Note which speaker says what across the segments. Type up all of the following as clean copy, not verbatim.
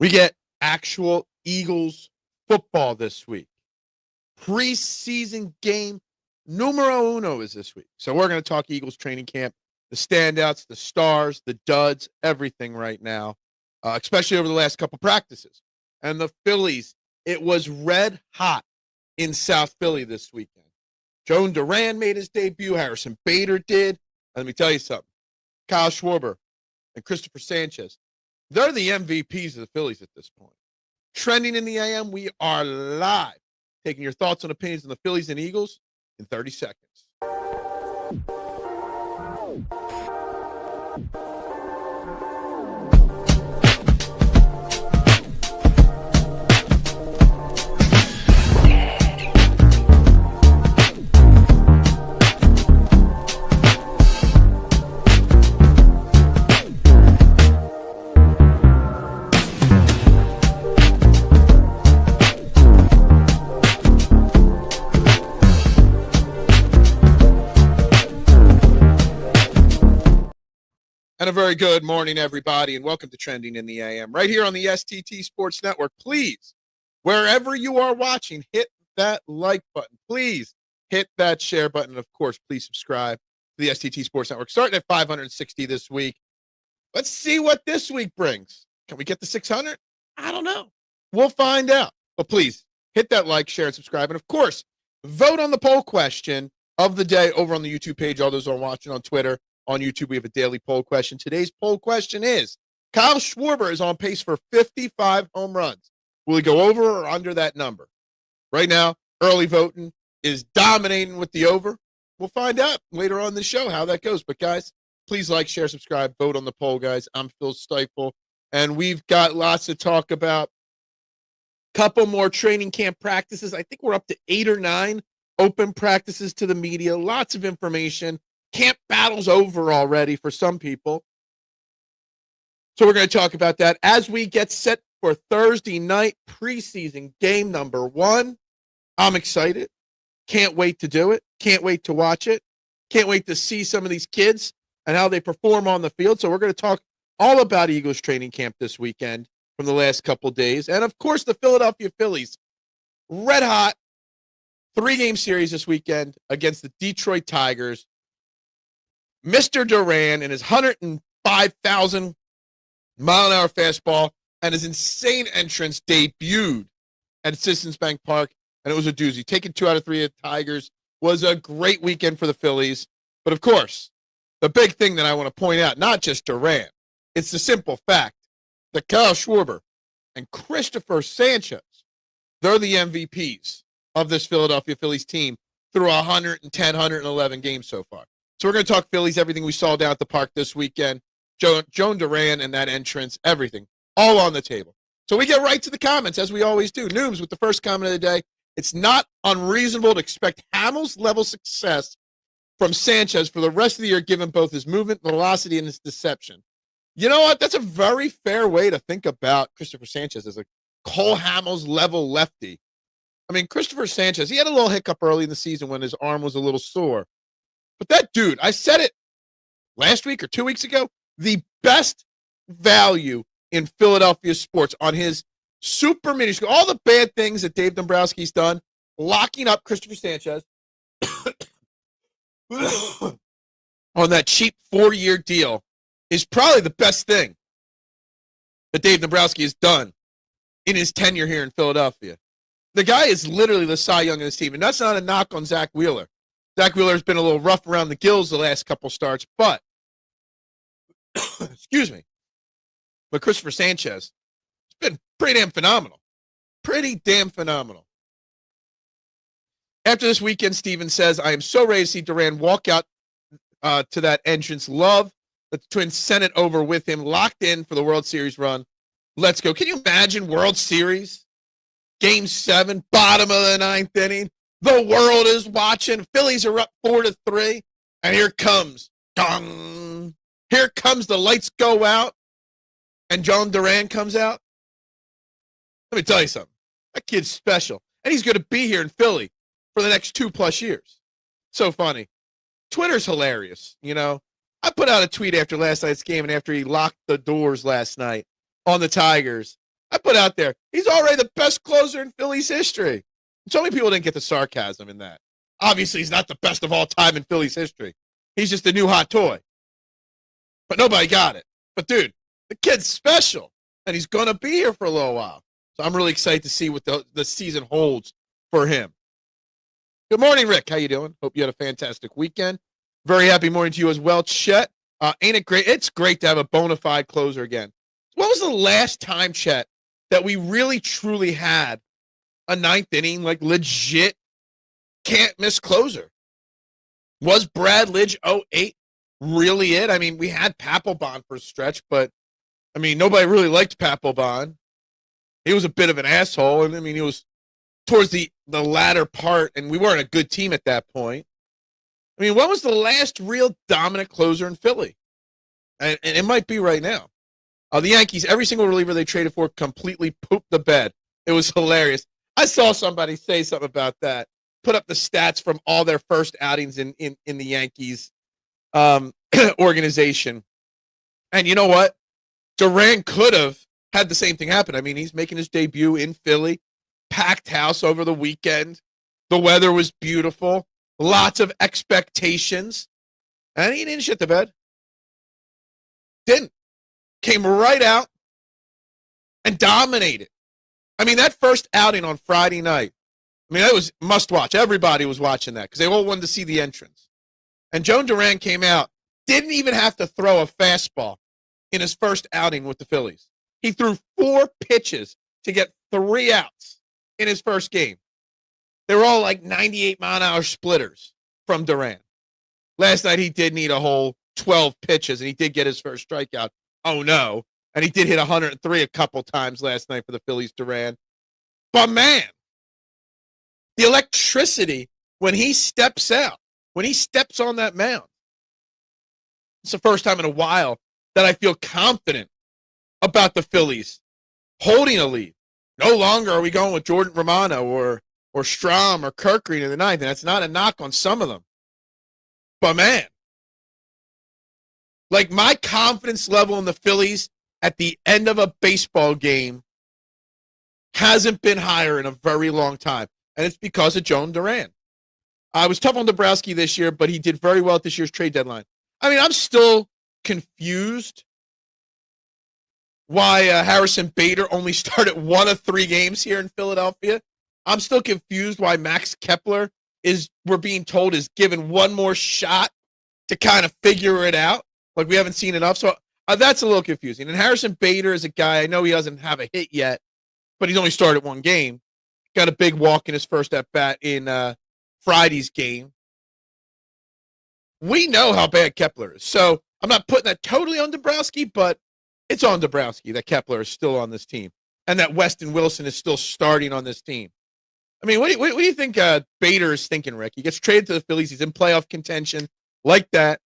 Speaker 1: We get actual Eagles football this week. Preseason game numero uno is this week. So we're going to talk Eagles training camp, the standouts, the stars, the duds, everything right now, especially over the last couple practices. And the Phillies, it was red hot in South Philly this weekend. Duran made his debut. Harrison Bader did. And let me tell you something. Kyle Schwarber and Christopher Sanchez, they're the MVPs of the Phillies at this point. Trending in the AM, we are live. Taking your thoughts and opinions on the Phillies and Eagles in 30 seconds. And a very good morning, everybody, and welcome to Trending in the AM. Right here on the STT Sports Network. Please, wherever you are watching, hit that like button. Please hit that share button. And, of course, please subscribe to the STT Sports Network. Starting at 560 this week. Let's see what this week brings. Can we get to 600? I don't know. We'll find out. But please, hit that like, share, and subscribe. And, of course, vote on the poll question of the day over on the YouTube page. All those are watching on Twitter. On YouTube, we have a daily poll question. Today's poll question is, Kyle Schwarber is on pace for 55 home runs. Will he go over or under that number? Right now, early voting is dominating with the over. We'll find out later on in the show how that goes. But, guys, please like, share, subscribe, vote on the poll, guys. I'm Phil Stiefel, and we've got lots to talk about. Couple more training camp practices. I think we're up to 8 or 9 open practices to the media. Lots of information. Camp battle's over already for some people. So we're going to talk about that as we get set for Thursday night preseason game number 1. I'm excited. Can't wait to do it. Can't wait to watch it. Can't wait to see some of these kids and how they perform on the field. So we're going to talk all about Eagles training camp this weekend from the last couple days. And, of course, the Philadelphia Phillies, red hot, 3-game series this weekend against the Detroit Tigers. Mr. Duran and his 105,000-mile-an-hour fastball and his insane entrance debuted at Citizens Bank Park, and it was a doozy. Taking 2 out of 3 at Tigers was a great weekend for the Phillies. But, of course, the big thing that I want to point out, not just Duran, it's the simple fact that Kyle Schwarber and Christopher Sanchez, they're the MVPs of this Philadelphia Phillies team through 110, 111 games so far. So we're going to talk Phillies, everything we saw down at the park this weekend, Jhoan Duran and that entrance, everything, all on the table. So we get right to the comments, as we always do. Nooms with the first comment of the day. It's not unreasonable to expect Hamels-level success from Sanchez for the rest of the year, given both his movement, velocity, and his deception. You know what? That's a very fair way to think about Christopher Sanchez as a Cole Hamels-level lefty. I mean, Christopher Sanchez, he had a little hiccup early in the season when his arm was a little sore. But that dude, I said it last week or 2 weeks ago, the best value in Philadelphia sports on his super minuscule, all the bad things that Dave Dombrowski's done, locking up Christopher Sanchez on that cheap 4-year deal is probably the best thing that Dave Dombrowski has done in his tenure here in Philadelphia. The guy is literally the Cy Young of this team, and that's not a knock on Zach Wheeler. Zach Wheeler's been a little rough around the gills the last couple starts, but excuse me. But Christopher Sanchez has been pretty damn phenomenal. Pretty damn phenomenal. After this weekend, Steven says, I am so ready to see Duran walk out to that entrance. Love that the Twins sent it over with him, locked in for the World Series run. Let's go. Can you imagine World Series? Game 7, bottom of the 9th inning. The world is watching. Phillies are up 4-3. And here comes, dong. Here comes the lights go out. And Jhoan Duran comes out. Let me tell you something. That kid's special. And he's going to be here in Philly for the next 2+ years. So funny. Twitter's hilarious, you know. I put out a tweet after last night's game and after he locked the doors last night on the Tigers. I put out there, he's already the best closer in Phillies history. So many people didn't get the sarcasm in that. Obviously, he's not the best of all time in Phillies history. He's just a new hot toy. But nobody got it. But, dude, the kid's special, and he's going to be here for a little while. So I'm really excited to see what the season holds for him. Good morning, Rick. How you doing? Hope you had a fantastic weekend. Very happy morning to you as well, Chet. Ain't it great? It's great to have a bona fide closer again. When was the last time, Chet, that we really, truly had a ninth inning, like legit, can't miss closer? Was Brad Lidge 08 really it? I mean, we had Papelbon for a stretch, but, I mean, nobody really liked Papelbon. He was a bit of an asshole, and, I mean, he was towards the latter part, and we weren't a good team at that point. I mean, when was the last real dominant closer in Philly? And it might be right now. The Yankees, every single reliever they traded for completely pooped the bed. It was hilarious. I saw somebody say something about that, put up the stats from all their first outings in the Yankees organization. And you know what? Duran could have had the same thing happen. I mean, he's making his debut in Philly, packed house over the weekend. The weather was beautiful, lots of expectations, and he didn't shit the bed. Didn't. Came right out and dominated. I mean, that first outing on Friday night, I mean, that was must watch. Everybody was watching that because they all wanted to see the entrance. And Jhoan Duran came out, didn't even have to throw a fastball in his first outing with the Phillies. He threw 4 pitches to get 3 outs in his first game. They were all like 98-mile-an-hour splitters from Duran. Last night, he did need a whole 12 pitches, and he did get his first strikeout. Oh, no. And he did hit 103 a couple times last night for the Phillies, Duran. But, man, the electricity when he steps out, when he steps on that mound, it's the first time in a while that I feel confident about the Phillies holding a lead. No longer are we going with Jordan Romano or Strom or Kirkgreen in the ninth, and that's not a knock on some of them. But, man, like my confidence level in the Phillies at the end of a baseball game hasn't been higher in a very long time, and it's because of Jhoan Duran. I was tough on Dombrowski this year, but he did very well at this year's trade deadline. I mean, I'm still confused why Harrison Bader only started 1 of 3 games here in Philadelphia. I'm still confused why Max Kepler we're being told, is given one more shot to kind of figure it out. Like we haven't seen enough. So that's a little confusing. And Harrison Bader is a guy, I know he doesn't have a hit yet, but he's only started 1 game. Got a big walk in his first at-bat in Friday's game. We know how bad Kepler is. So I'm not putting that totally on Dombrowski, but it's on Dombrowski that Kepler is still on this team and that Weston Wilson is still starting on this team. I mean, what do you think Bader is thinking, Rick? He gets traded to the Phillies. He's in playoff contention like that.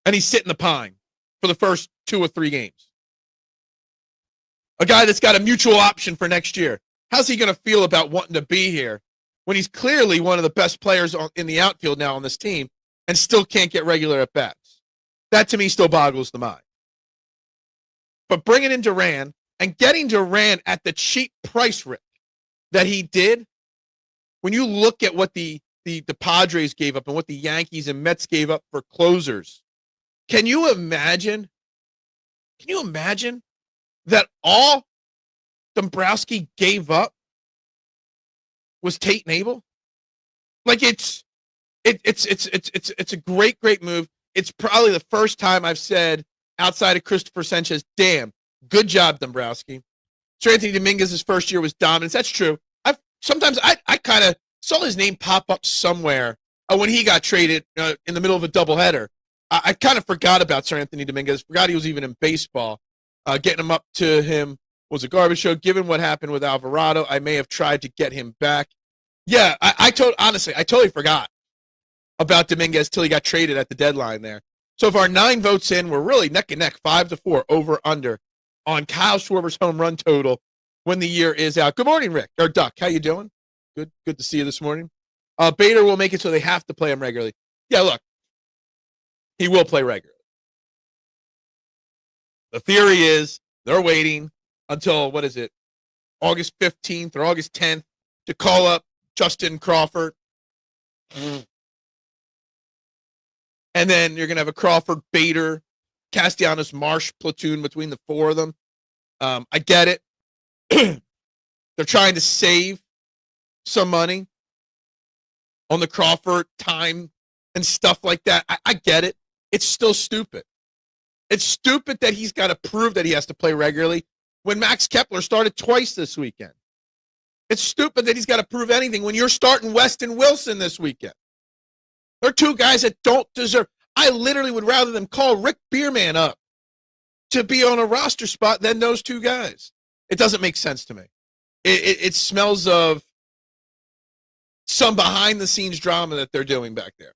Speaker 1: And he's sitting the pine for the first 2 or 3 games. A guy that's got a mutual option for next year. How's he going to feel about wanting to be here when he's clearly one of the best players in the outfield now on this team and still can't get regular at-bats? That, to me, still boggles the mind. But bringing in Duran and getting Duran at the cheap price, Rick, that he did, when you look at what the Padres gave up and what the Yankees and Mets gave up for closers, can you imagine that all Dombrowski gave up was Tate and Abel? Like it's a great move. It's probably the first time I've said outside of Christopher Sanchez, damn, good job, Dombrowski. Anthony Dominguez's first year was dominance. That's true. Sometimes I kind of saw his name pop up somewhere when he got traded in the middle of a doubleheader. I kind of forgot about Sir Anthony Dominguez. Forgot he was even in baseball. Getting him up to him was a garbage show. Given what happened with Alvarado, I may have tried to get him back. Yeah, I totally forgot about Dominguez till he got traded at the deadline there. So if our 9 votes in, we're really neck and neck, 5-4 over under on Kyle Schwarber's home run total when the year is out. Good morning, Rick or Duck. How you doing? Good to see you this morning. Bader will make it so they have to play him regularly. Yeah, look. He will play regularly. The theory is They're waiting until, what is it, August 15th or August 10th to call up Justin Crawford. And then you're going to have a Crawford, Bader, Castellanos, Marsh platoon between the four of them. I get it. They're trying to save some money on the Crawford time and stuff like that. I get it. It's still stupid. It's stupid that he's got to prove that he has to play regularly when Max Kepler started twice this weekend. It's stupid that he's got to prove anything when you're starting Weston Wilson this weekend. They're two guys that don't deserve. I literally would rather them call Rick Bierman up to be on a roster spot than those two guys. It doesn't make sense to me. It smells of some behind-the-scenes drama that they're doing back there.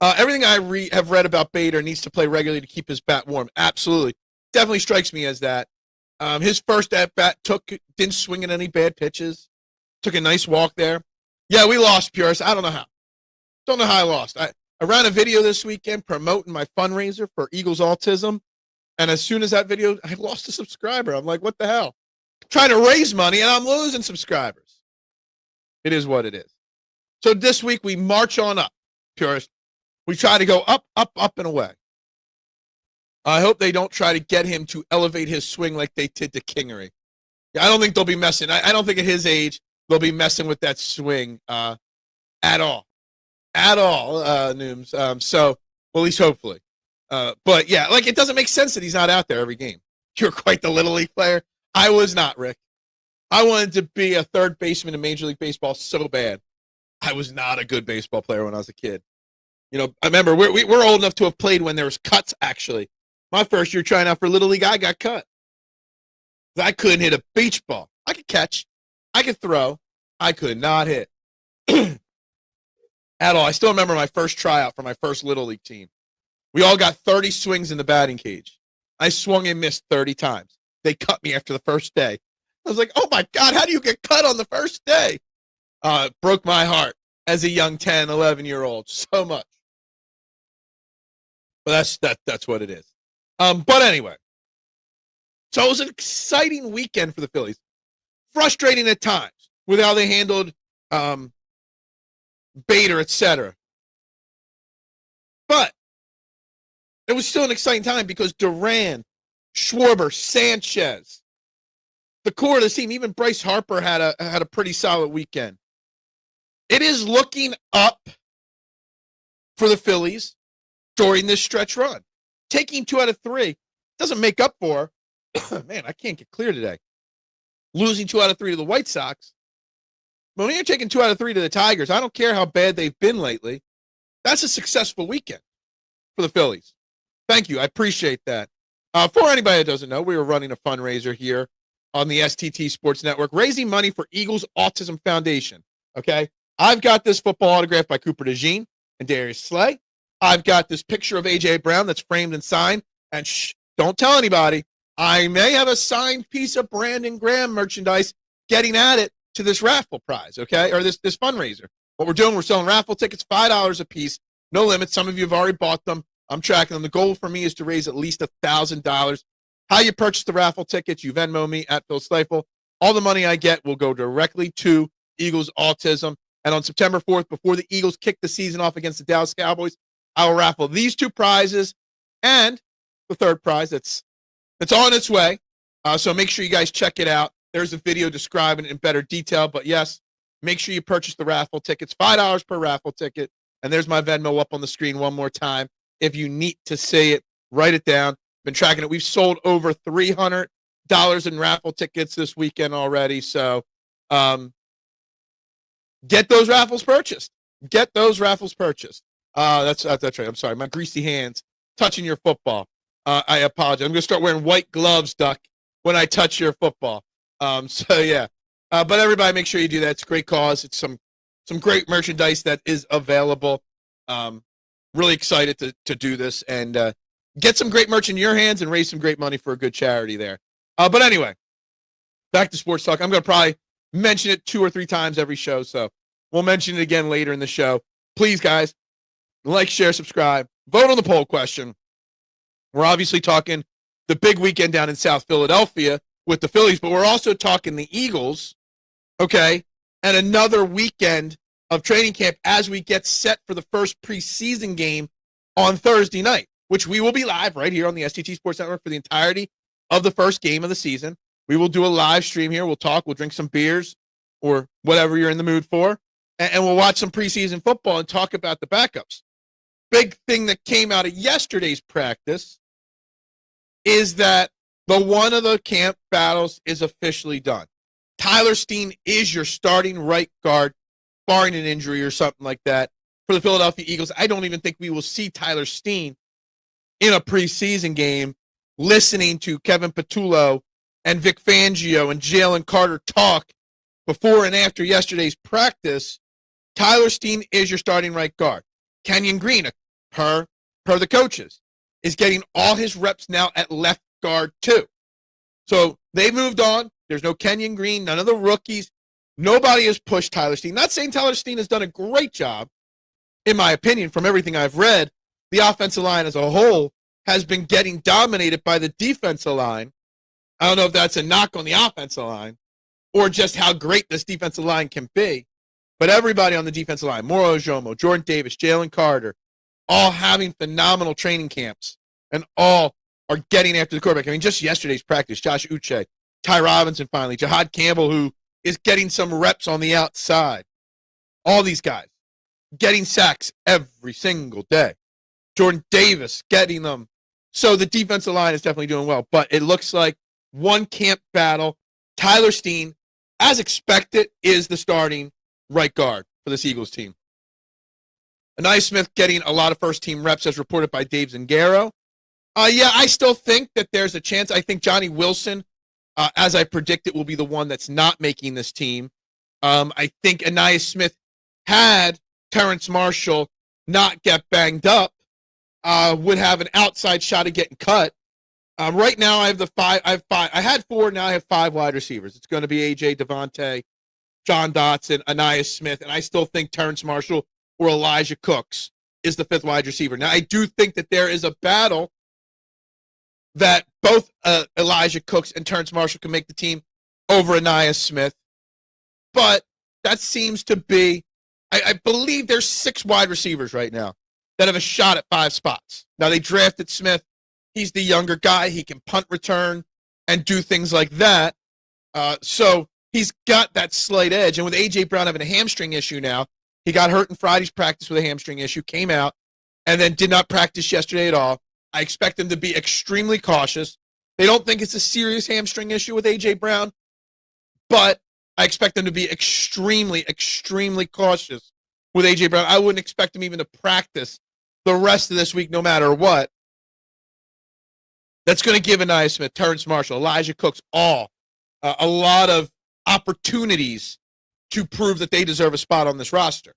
Speaker 1: Everything I have read about Bader needs to play regularly to keep his bat warm. Absolutely. Definitely strikes me as that. His first at-bat didn't swing at any bad pitches. Took a nice walk there. Yeah, we lost, Purist. I don't know how. Don't know how I lost. I ran a video this weekend promoting my fundraiser for Eagles Autism. And as soon as that video, I lost a subscriber. I'm like, what the hell? Trying to raise money, and I'm losing subscribers. It is what it is. So this week, we march on up, Purist. We try to go up, up, up, and away. I hope they don't try to get him to elevate his swing like they did to Kingery. I don't think they'll be messing. I don't think at his age they'll be messing with that swing at all. At all, Nooms. So, well, at least hopefully. But, yeah, like it doesn't make sense that he's not out there every game. You're quite the Little League player. I was not, Rick. I wanted to be a third baseman in Major League Baseball so bad. I was not a good baseball player when I was a kid. You know, I remember we're old enough to have played when there was cuts, actually. My first year trying out for Little League, I got cut. I couldn't hit a beach ball. I could catch. I could throw. I could not hit. At all. I still remember my first tryout for my first Little League team. We all got 30 swings in the batting cage. I swung and missed 30 times. They cut me after the first day. I was like, oh, my God, how do you get cut on the first day? It broke my heart as a young 10, 11-year-old so much. But that's what it is. But anyway, so it was an exciting weekend for the Phillies. Frustrating at times with how they handled Bader, etc. But it was still an exciting time because Duran, Schwarber, Sanchez, the core of the team, even Bryce Harper had a pretty solid weekend. It is looking up for the Phillies during this stretch run. Taking 2 out of 3 doesn't make up for, man, I can't get clear today. Losing 2 out of 3 to the White Sox. But when you're taking 2 out of 3 to the Tigers, I don't care how bad they've been lately. That's a successful weekend for the Phillies. Thank you. I appreciate that. For anybody that doesn't know, we were running a fundraiser here on the STT Sports Network, raising money for Eagles Autism Foundation. Okay? I've got this football autograph by Cooper Dejean and Darius Slay. I've got this picture of A.J. Brown that's framed and signed. And don't tell anybody. I may have a signed piece of Brandon Graham merchandise getting at it to this raffle prize, okay? Or this fundraiser. What we're doing, we're selling raffle tickets, $5 a piece. No limit. Some of you have already bought them. I'm tracking them. The goal for me is to raise at least $1,000. How you purchase the raffle tickets, you Venmo me at Phil Stiefel. All the money I get will go directly to Eagles Autism. And on September 4th, before the Eagles kick the season off against the Dallas Cowboys, I will raffle these 2 prizes and the third prize that's on its way. So make sure you guys check it out. There's a video describing it in better detail. But yes, make sure you purchase the raffle tickets. $5 per raffle ticket. And there's my Venmo up on the screen one more time. If you need to see it, write it down. Been tracking it. We've sold over $300 in raffle tickets this weekend already. So get those raffles purchased. Get those raffles purchased. That's right. I'm sorry. My greasy hands touching your football. I apologize. I'm going to start wearing white gloves, Duck, when I touch your football. So, yeah. But everybody, make sure you do that. It's a great cause. It's some great merchandise that is available. Really excited to do this and get some great merch in your hands and raise some great money for a good charity there. But anyway, back to sports talk. I'm going to probably mention it 2 or 3 times every show, so we'll mention it again later in the show. Please, guys, like, share, subscribe, vote on the poll question. We're obviously talking the big weekend down in South Philadelphia with the Phillies, but we're also talking the Eagles, okay, and another weekend of training camp as we get set for the first preseason game on Thursday night, which we will be live right here on the STT Sports Network for the entirety of the first game of the season. We will do a live stream here. We'll talk. We'll drink some beers or whatever you're in the mood for, and we'll watch some preseason football and talk about the backups. Big thing that came out of yesterday's practice is that the one of the camp battles is officially done. Tyler Steen is your starting right guard, barring an injury or something like that, for the Philadelphia Eagles. I don't even think we will see Tyler Steen in a preseason game listening to Kevin Patullo and Vic Fangio and Jalen Carter talk before and after yesterday's practice. Tyler Steen is your starting right guard. Kenyon Green, per the coaches, is getting all his reps now at left guard too. So they moved on. There's no Kenyon Green, none of the rookies. Nobody has pushed Tyler Steen. Not saying Tyler Steen has done a great job, in my opinion, from everything I've read. The offensive line as a whole has been getting dominated by the defensive line. I don't know if that's a knock on the offensive line or just how great this defensive line can be. But everybody on the defensive line, Moro Ojomo, Jordan Davis, Jalen Carter, all having phenomenal training camps and all are getting after the quarterback. I mean, just yesterday's practice, Josh Uche, Ty Robinson finally, Jihaad Campbell, who is getting some reps on the outside. All these guys getting sacks every single day. Jordan Davis getting them. So the defensive line is definitely doing well. But it looks like one camp battle. Tyler Steen, as expected, is the starting right guard for this Eagles team. Anais Smith getting a lot of first-team reps as reported by Dave Zingaro. Yeah, I still think that there's a chance. I think Johnny Wilson, as I predicted, will be the one that's not making this team. I think Anais Smith, had Terrence Marshall not get banged up, would have an outside shot of getting cut. Right now, I have five. I had four. Now I have five wide receivers. It's going to be AJ, Devontae, John Dotson, Anais Smith, and I still think Terrence Marshall or Elijah Cooks is the fifth wide receiver. Now, I do think that there is a battle that both Elijah Cooks and Terrence Marshall can make the team over Anais Smith, but that seems to be, I believe there's 6 wide receivers right now that have a shot at 5 spots. Now, they drafted Smith. He's the younger guy. He can punt return and do things like that. So he's got that slight edge. And with A.J. Brown having a hamstring issue now, he got hurt in Friday's practice with a hamstring issue, came out, and then did not practice yesterday at all. I expect him to be extremely cautious. They don't think it's a serious hamstring issue with A.J. Brown, but I expect them to be extremely, extremely cautious with A.J. Brown. I wouldn't expect him even to practice the rest of this week no matter what. That's going to give Anais Smith, Terrence Marshall, Elijah Cooks, all a lot of opportunities to prove that they deserve a spot on this roster.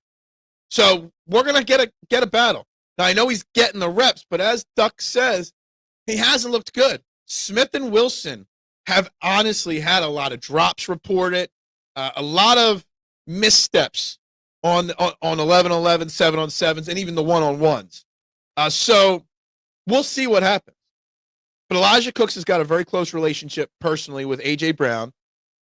Speaker 1: So we're going to get a battle. Now, I know he's getting the reps, but as Duck says, he hasn't looked good. Smith and Wilson have honestly had a lot of drops reported, a lot of missteps on 11-11, 7-on-7s, and even the 1-on-1s. So we'll see what happens. But Elijah Cooks has got a very close relationship personally with A.J. Brown,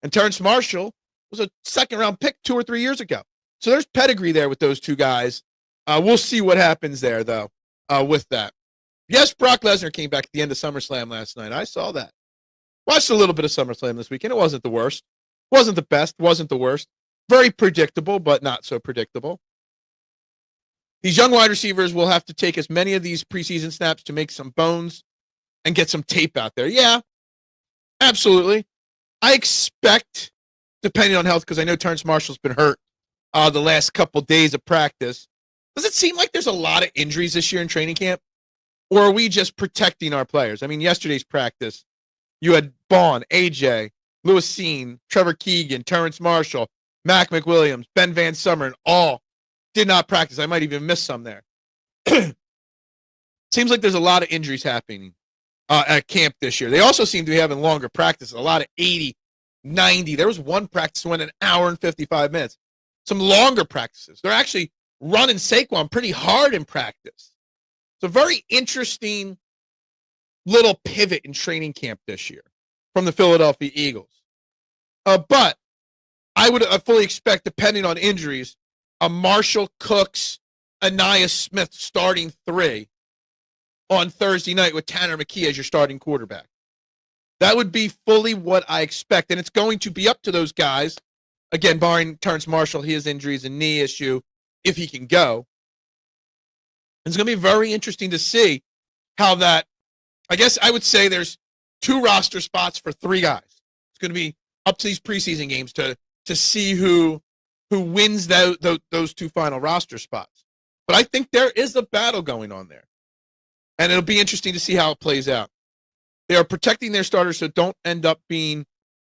Speaker 1: and Terrence Marshall was a second-round pick 2 or 3 years ago. So there's pedigree there with those two guys. We'll see what happens there, though, with that. Yes, Brock Lesnar came back at the end of SummerSlam last night. I saw that. Watched a little bit of SummerSlam this weekend. It wasn't the worst. Wasn't the best. Wasn't the worst. Very predictable, but not so predictable. These young wide receivers will have to take as many of these preseason snaps to make some bones and get some tape out there. Yeah, absolutely. I expect, depending on health, because I know Terrence Marshall's been hurt the last couple days of practice. Does it seem like there's a lot of injuries this year in training camp? Or are we just protecting our players? I mean, yesterday's practice, you had Bond, AJ, Lewis Seen, Trevor Keegan, Terrence Marshall, Mac McWilliams, Ben Van Summer, all did not practice. I might even miss some there. Seems like there's a lot of injuries happening at camp this year. They also seem to be having longer practices, a lot of 80, 90. There was one practice went an hour and 55 minutes. Some longer practices. They're actually running Saquon pretty hard in practice. It's a very interesting little pivot in training camp this year from the Philadelphia Eagles. But I would fully expect, depending on injuries, a Marshall Cooks, Ainias Smith starting 3 on Thursday night with Tanner McKee as your starting quarterback. That would be fully what I expect, and it's going to be up to those guys. Again, barring Terrence Marshall, his injuries and knee issue, if he can go. It's going to be very interesting to see how that, I guess I would say there's 2 roster spots for 3 guys. It's going to be up to these preseason games to see who wins those 2 final roster spots. But I think there is a battle going on there. And it'll be interesting to see how it plays out. They are protecting their starters so don't end up being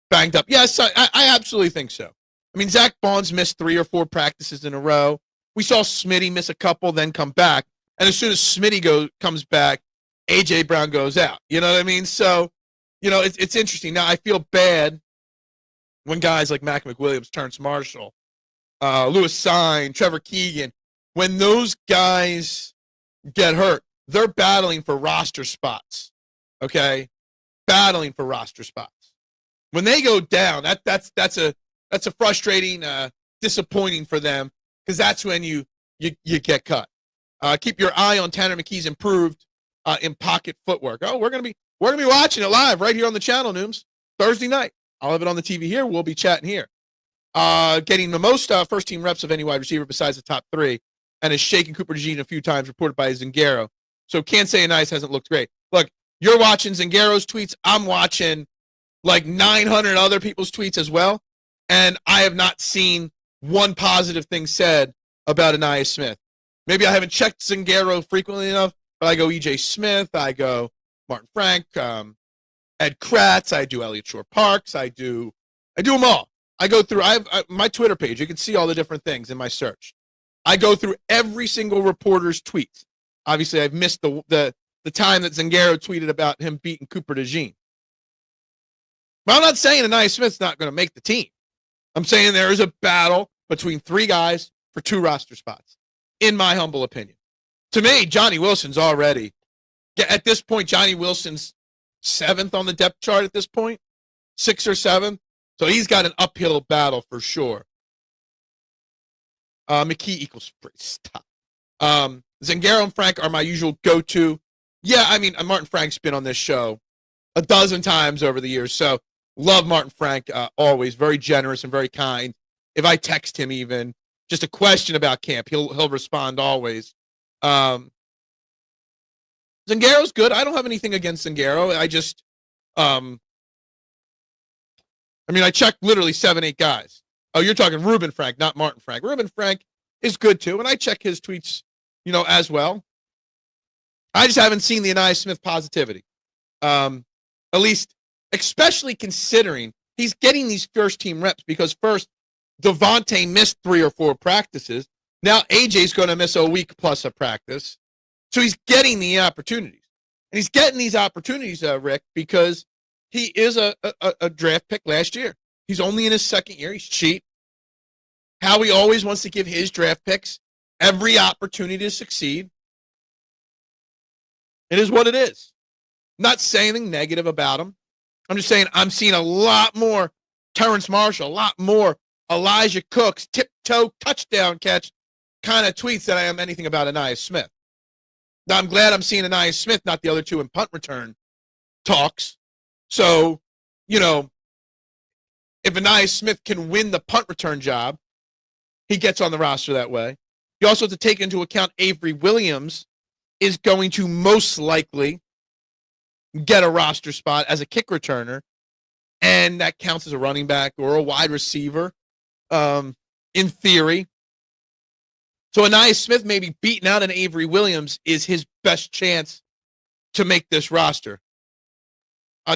Speaker 1: banged up. Yes, I absolutely think so. I mean, Zach Bonds missed 3 or 4 practices in a row. We saw Smitty miss a couple, then come back. And as soon as Smitty comes back, A.J. Brown goes out. You know what I mean? So, it's interesting. Now, I feel bad when guys like Mac McWilliams, Terrence Marshall, Lewis Sine, Trevor Keegan, when those guys get hurt, they're battling for roster spots, okay? Battling for roster spots. When they go down, that's a frustrating, disappointing for them because that's when you get cut. Keep your eye on Tanner McKee's improved in pocket footwork. Oh, we're gonna be watching it live right here on the channel, Nooms, Thursday night. I'll have it on the TV here. We'll be chatting here. Getting the most first-team reps of any wide receiver besides the top 3, and is shaking Cooper Dejean a few times, reported by Zingaro. So can't say Ainias hasn't looked great. Look, you're watching Zingaro's tweets. I'm watching like 900 other people's tweets as well, and I have not seen one positive thing said about Ainias Smith. Maybe I haven't checked Zingaro frequently enough, but I go E.J. Smith, I go Martin Frank, Ed Kratz, I do Elliott Shore Parks, I do them all. I go through, I have my Twitter page. You can see all the different things in my search. I go through every single reporter's tweets. Obviously, I've missed the time that Zingaro tweeted about him beating Cooper Dejean. But I'm not saying Ainias Smith's not going to make the team. I'm saying there is a battle between 3 guys for 2 roster spots, in my humble opinion. To me, Johnny Wilson's already, at this point, Johnny Wilson's 7th on the depth chart at this point, 6th or 7th. So he's got an uphill battle for sure. McKee equals stop. Zingaro and Frank are my usual go-to. Yeah, I mean, Martin Frank's been on this show a dozen times over the years, so love Martin Frank always. Very generous and very kind. If I text him even just a question about camp, he'll respond always. Zingaro's good. I don't have anything against Zingaro. I just, I checked literally 7-8 guys. Oh, you're talking Reuben Frank, not Martin Frank. Reuben Frank is good too, and I check his tweets, as well. I just haven't seen the Ainias Smith positivity. At least, especially considering he's getting these first-team reps because first, Devontae missed 3 or 4 practices. Now AJ's going to miss a week plus of practice. So he's getting the opportunities. And he's getting these opportunities, Rick, because he is a draft pick last year. He's only in his 2nd year. He's cheap. Howie always wants to give his draft picks every opportunity to succeed. It is what it is. I'm not saying anything negative about him. I'm just saying I'm seeing a lot more Terrence Marshall, a lot more Elijah Cooks, tiptoe touchdown catch kind of tweets than I am anything about Ainias Smith. Now, I'm glad I'm seeing Ainias Smith, not the other 2 in punt return talks. So, if Ainias Smith can win the punt return job, he gets on the roster that way. You also have to take into account Avery Williams is going to most likely get a roster spot as a kick returner, and that counts as a running back or a wide receiver, in theory. So Ainias Smith maybe beating out an Avery Williams is his best chance to make this roster.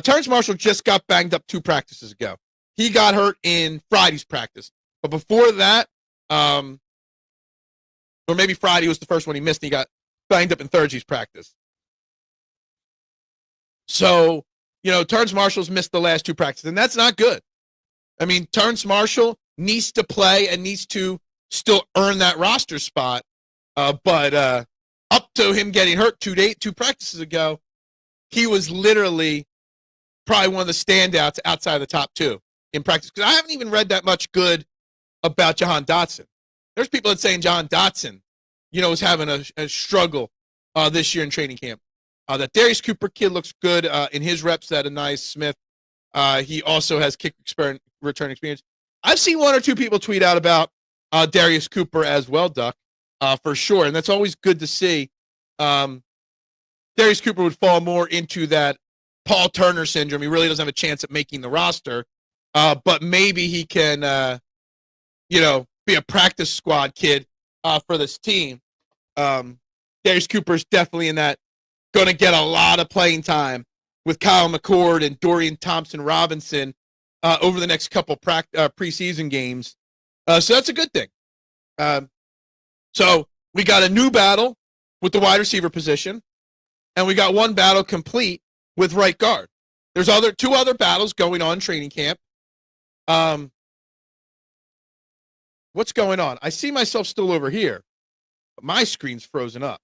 Speaker 1: Terrence Marshall just got banged up 2 practices ago. He got hurt in Friday's practice. But before that, or maybe Friday was the first one he missed, and he got banged up in Thursday's practice. So, Terrence Marshall's missed the last 2 practices, and that's not good. I mean, Terrence Marshall needs to play and needs to still earn that roster spot. But up to him getting hurt 2 practices ago, he was literally probably one of the standouts outside of the top 2 in practice. Because I haven't even read that much good about Jahan Dotson. There's people that saying Jahan Dotson, is having a struggle this year in training camp. That Darius Cooper kid looks good in his reps at a nice Smith. He also has kick return experience. I've seen 1 or 2 people tweet out about Darius Cooper as well, Duck, for sure. And that's always good to see. Darius Cooper would fall more into that Paul Turner syndrome. He really doesn't have a chance at making the roster. But maybe he can, be a practice squad kid for this team. Darius Cooper's definitely in that, going to get a lot of playing time with Kyle McCord and Dorian Thompson-Robinson over the next couple preseason games. So that's a good thing. So we got a new battle with the wide receiver position, and we got one battle complete with right guard. There's 2 other battles going on in training camp. What's going on? I see myself still over here, but my screen's frozen up.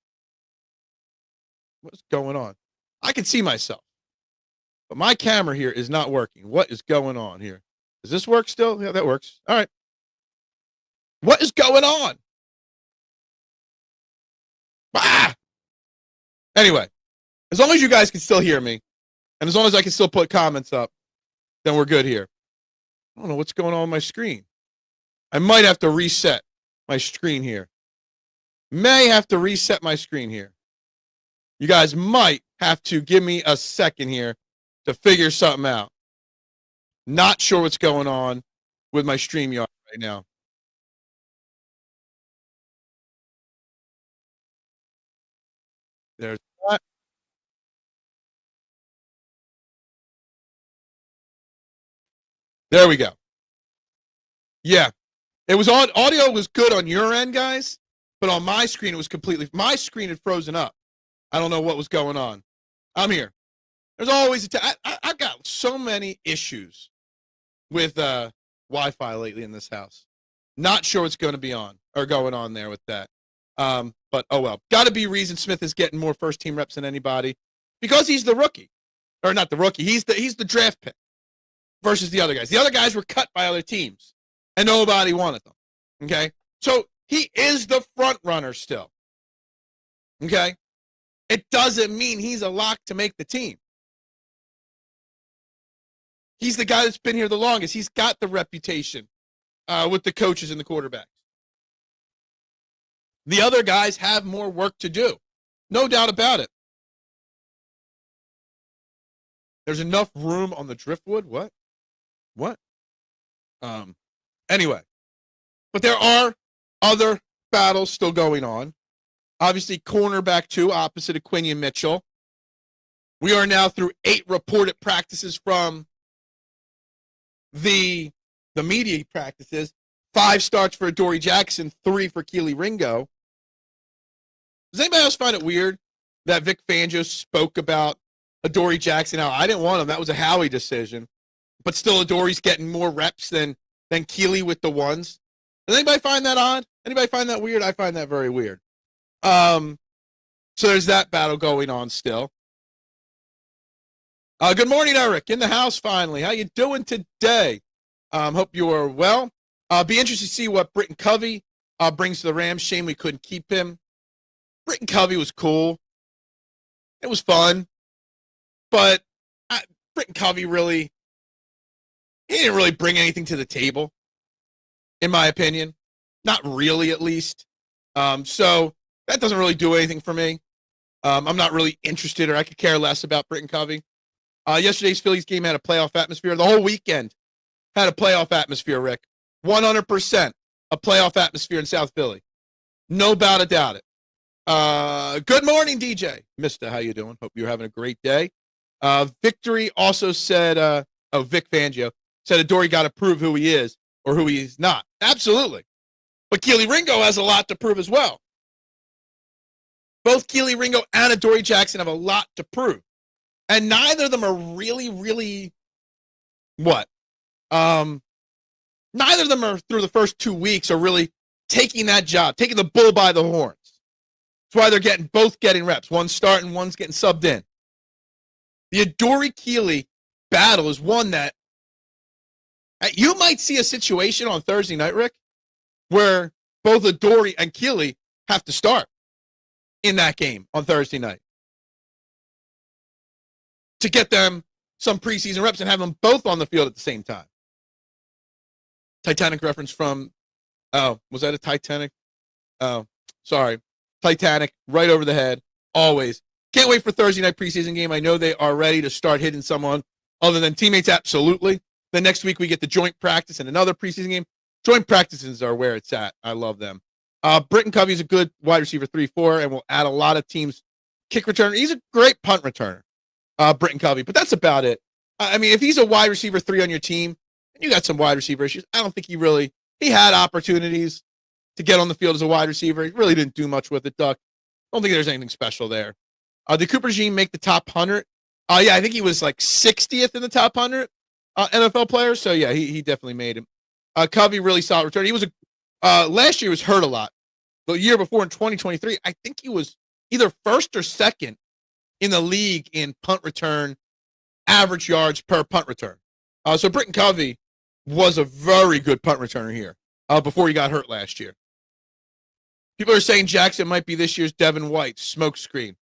Speaker 1: What's going on? I can see myself, but my camera here is not working. What is going on here? Does this work still? Yeah, that works. All right. What is going on? Ah! Anyway, as long as you guys can still hear me, and as long as I can still put comments up, then we're good here. I don't know what's going on with my screen. I might have to reset my screen here. May have to reset my screen here. You guys might have to give me a second here to figure something out. Not sure what's going on with my StreamYard right now. There's that. There we go. Yeah. It was on, audio was good on your end, guys, but on my screen, it was my screen had frozen up. I don't know what was going on. I'm here. There's always I've got so many issues with Wi-Fi lately in this house. Not sure what's going to be on or going on there with that. But oh well. Got to be reason Smith is getting more first team reps than anybody because he's the rookie, or not the rookie. He's the draft pick versus the other guys. The other guys were cut by other teams and nobody wanted them. Okay, so he is the front runner still. Okay. It doesn't mean he's a lock to make the team. He's the guy that's been here the longest. He's got the reputation with the coaches and the quarterbacks. The other guys have more work to do. No doubt about it. There's enough room on the driftwood. What? Anyway. But there are other battles still going on. Obviously, cornerback 2 opposite of Quinion Mitchell. We are now through 8 reported practices from the media practices. 5 starts for Adoree Jackson, 3 for Kelee Ringo. Does anybody else find it weird that Vic Fangio spoke about Adoree Jackson? How I didn't want him. That was a Howie decision. But still, Adoree's getting more reps than Kelee with the ones. Does anybody find that odd? Anybody find that weird? I find that very weird. So there's that battle going on still. Good morning, Eric. In the house finally. How you doing today? Hope you are well. Be interested to see what Britton Covey brings to the Rams. Shame we couldn't keep him. Britton Covey was cool. It was fun. But Britton Covey he didn't really bring anything to the table, in my opinion. Not really, at least. So that doesn't really do anything for me. I'm not really interested, or I could care less about Britton Covey. Yesterday's Phillies game had a playoff atmosphere. The whole weekend had a playoff atmosphere, Rick. 100% a playoff atmosphere in South Philly. No doubt about it. Good morning, DJ. Mister, how you doing? Hope you're having a great day. Victory also said, Vic Fangio said Adoree got to prove who he is or who he is not. Absolutely. But Kelee Ringo has a lot to prove as well. Both Kelee Ringo and Adoree Jackson have a lot to prove. And neither of them are really what? Neither of them are through the first 2 weeks are really taking that job, taking the bull by the horns. That's why they're both getting reps. One's starting, one's getting subbed in. The Adoree-Keeley battle is one that you might see a situation on Thursday night, Rick, where both Adoree and Keeley have to start in that game on Thursday night to get them some preseason reps and have them both on the field at the same time. Titanic reference from, was that a Titanic? Oh, sorry. Titanic, right over the head, always. Can't wait for Thursday night preseason game. I know they are ready to start hitting someone other than teammates, absolutely. Then next week we get the joint practice and another preseason game. Joint practices are where it's at. I love them. Britton Covey's a good wide receiver 3-4 and will add a lot of teams' kick returner. He's a great punt returner, Britton Covey, but that's about it. I mean, if he's a wide receiver 3 on your team, and you got some wide receiver issues, I don't think he had opportunities to get on the field as a wide receiver. He really didn't do much with it, Duck. I don't think there's anything special there. Did Cooper Dejean make the top 100? Yeah, I think he was like 60th in the top 100 NFL players. So, yeah, he definitely made him. Covey, really solid return. He was last year he was hurt a lot. The year before in 2023, I think he was either first or second in the league in punt return, average yards per punt return. So Britton Covey was a very good punt returner here before he got hurt last year. People are saying Jackson might be this year's Devin White, smokescreen.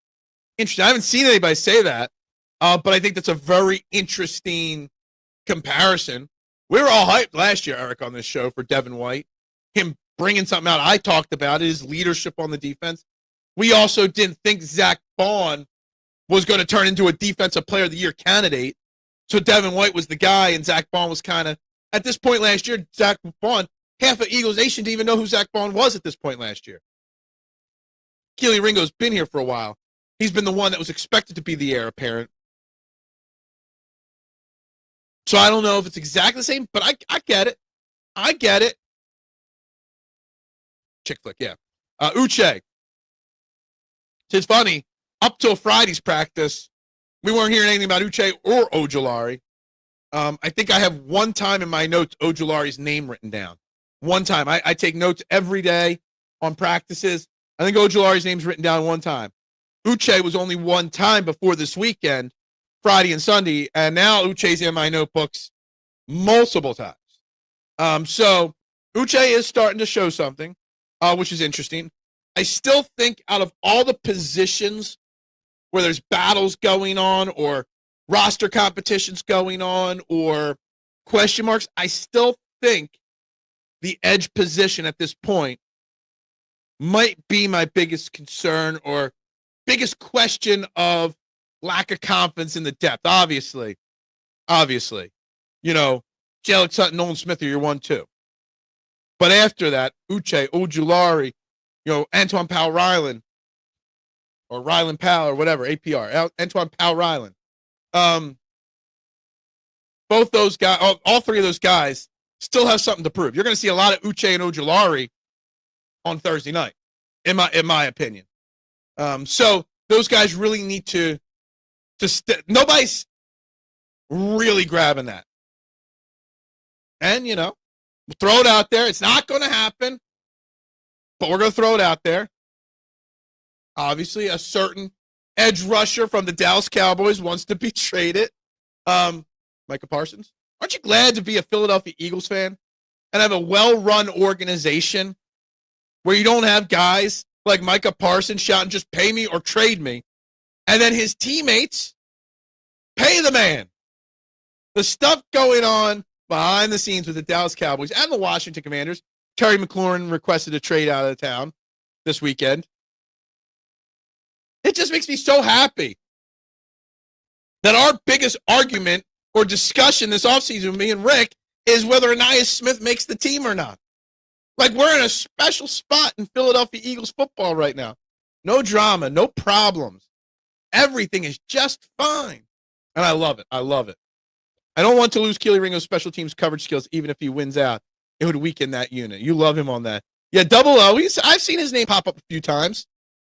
Speaker 1: Interesting. I haven't seen anybody say that, but I think that's a very interesting comparison. We were all hyped last year, Eric, on this show for Devin White, him bringing something out. I talked about his leadership on the defense. We also didn't think Zach Bond was going to turn into a Defensive Player of the Year candidate. So Devin White was the guy, and Zach Bond was kind of, at this point last year, Zach Bond, half of Eagles Nation didn't even know who Zach Bond was at this point last year. Keely Ringo's been here for a while. He's been the one that was expected to be the heir apparent. So I don't know if it's exactly the same, but I get it. I get it. Chick flick, yeah. Uche. It's funny. Up till Friday's practice, we weren't hearing anything about Uche or Ojulari. I think I have one time in my notes Ojulari's name written down. One time. I take notes every day on practices. I think Ojulari's name's written down one time. Uche was only one time before this weekend, Friday and Sunday, and now Uche's in my notebooks multiple times. So Uche is starting to show something, which is interesting. I still think out of all the positions where there's battles going on or roster competitions going on or question marks, I still think the edge position at this point might be my biggest concern or biggest question of lack of confidence in the depth. Obviously, you know, Jalen Sutton, Nolan Smith are your 1-2. But after that, Uche, Ojulari, you know, Antoine Powell-Ryland, or Ryland Powell, or whatever, APR, Antoine Powell-Ryland. Both those guys, all three of those guys still have something to prove. You're going to see a lot of Uche and Ojulari on Thursday night, in my opinion. So those guys really need to nobody's really grabbing that. And, you know, we'll throw it out there. It's not going to happen, but we're going to throw it out there. Obviously, a certain edge rusher from the Dallas Cowboys wants to be traded. Micah Parsons. Aren't you glad to be a Philadelphia Eagles fan and have a well-run organization where you don't have guys like Micah Parsons shouting, just pay me or trade me, and then his teammates pay the man? The stuff going on behind the scenes with the Dallas Cowboys and the Washington Commanders. Terry McLaurin requested a trade out of town this weekend. It just makes me so happy that our biggest argument or discussion this offseason with me and Rick is whether Ainias Smith makes the team or not. Like, we're in a special spot in Philadelphia Eagles football right now. No drama, no problems. Everything is just fine. And I love it. I love it. I don't want to lose Keely Ringo's special teams coverage skills, even if he wins out. It would weaken that unit. You love him on that. Yeah, Double O. I've seen his name pop up a few times.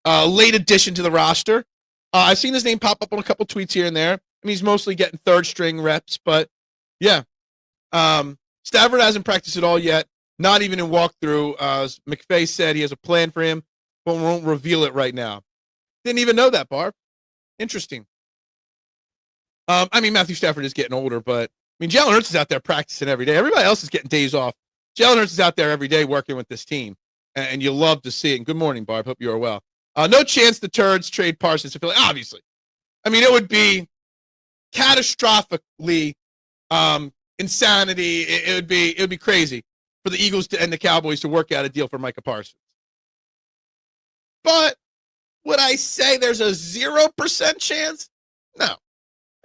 Speaker 1: Late addition to the roster. I've seen his name pop up on a couple tweets here and there. I mean, he's mostly getting third string reps, but yeah. Stafford hasn't practiced at all yet. Not even in walkthrough. McVay said he has a plan for him, but won't reveal it right now. Didn't even know that, Barb. Interesting. I mean, Matthew Stafford is getting older, but I mean, Jalen Hurts is out there practicing every day. Everybody else is getting days off. Jalen Hurts is out there every day working with this team, and you love to see it. And good morning, Barb. Hope you are well. No chance the Turds trade Parsons to Philly. Obviously, I mean, it would be catastrophically insanity. It would be crazy for the Eagles and the Cowboys to work out a deal for Micah Parsons. But would I say there's a 0% chance? No.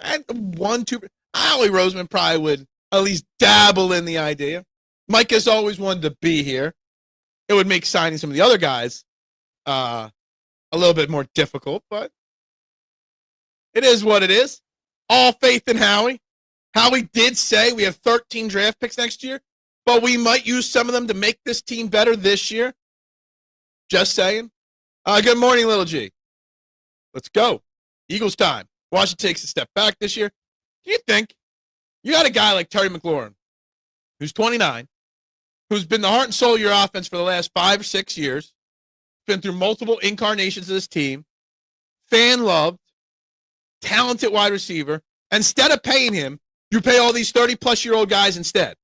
Speaker 1: And 1-2%. Howie Roseman probably would at least dabble in the idea. Micah's always wanted to be here. It would make signing some of the other guys a little bit more difficult, but it is what it is. All faith in Howie. Howie did say we have 13 draft picks next year, but we might use some of them to make this team better this year. Just saying. Good morning, Little G. Let's go. Eagles time. Washington takes a step back this year. Do you think you got a guy like Terry McLaurin, who's 29, who's been the heart and soul of your offense for the last 5 or 6 years, been through multiple incarnations of this team, fan-loved, talented wide receiver, instead of paying him, you pay all these 30-plus-year-old guys instead.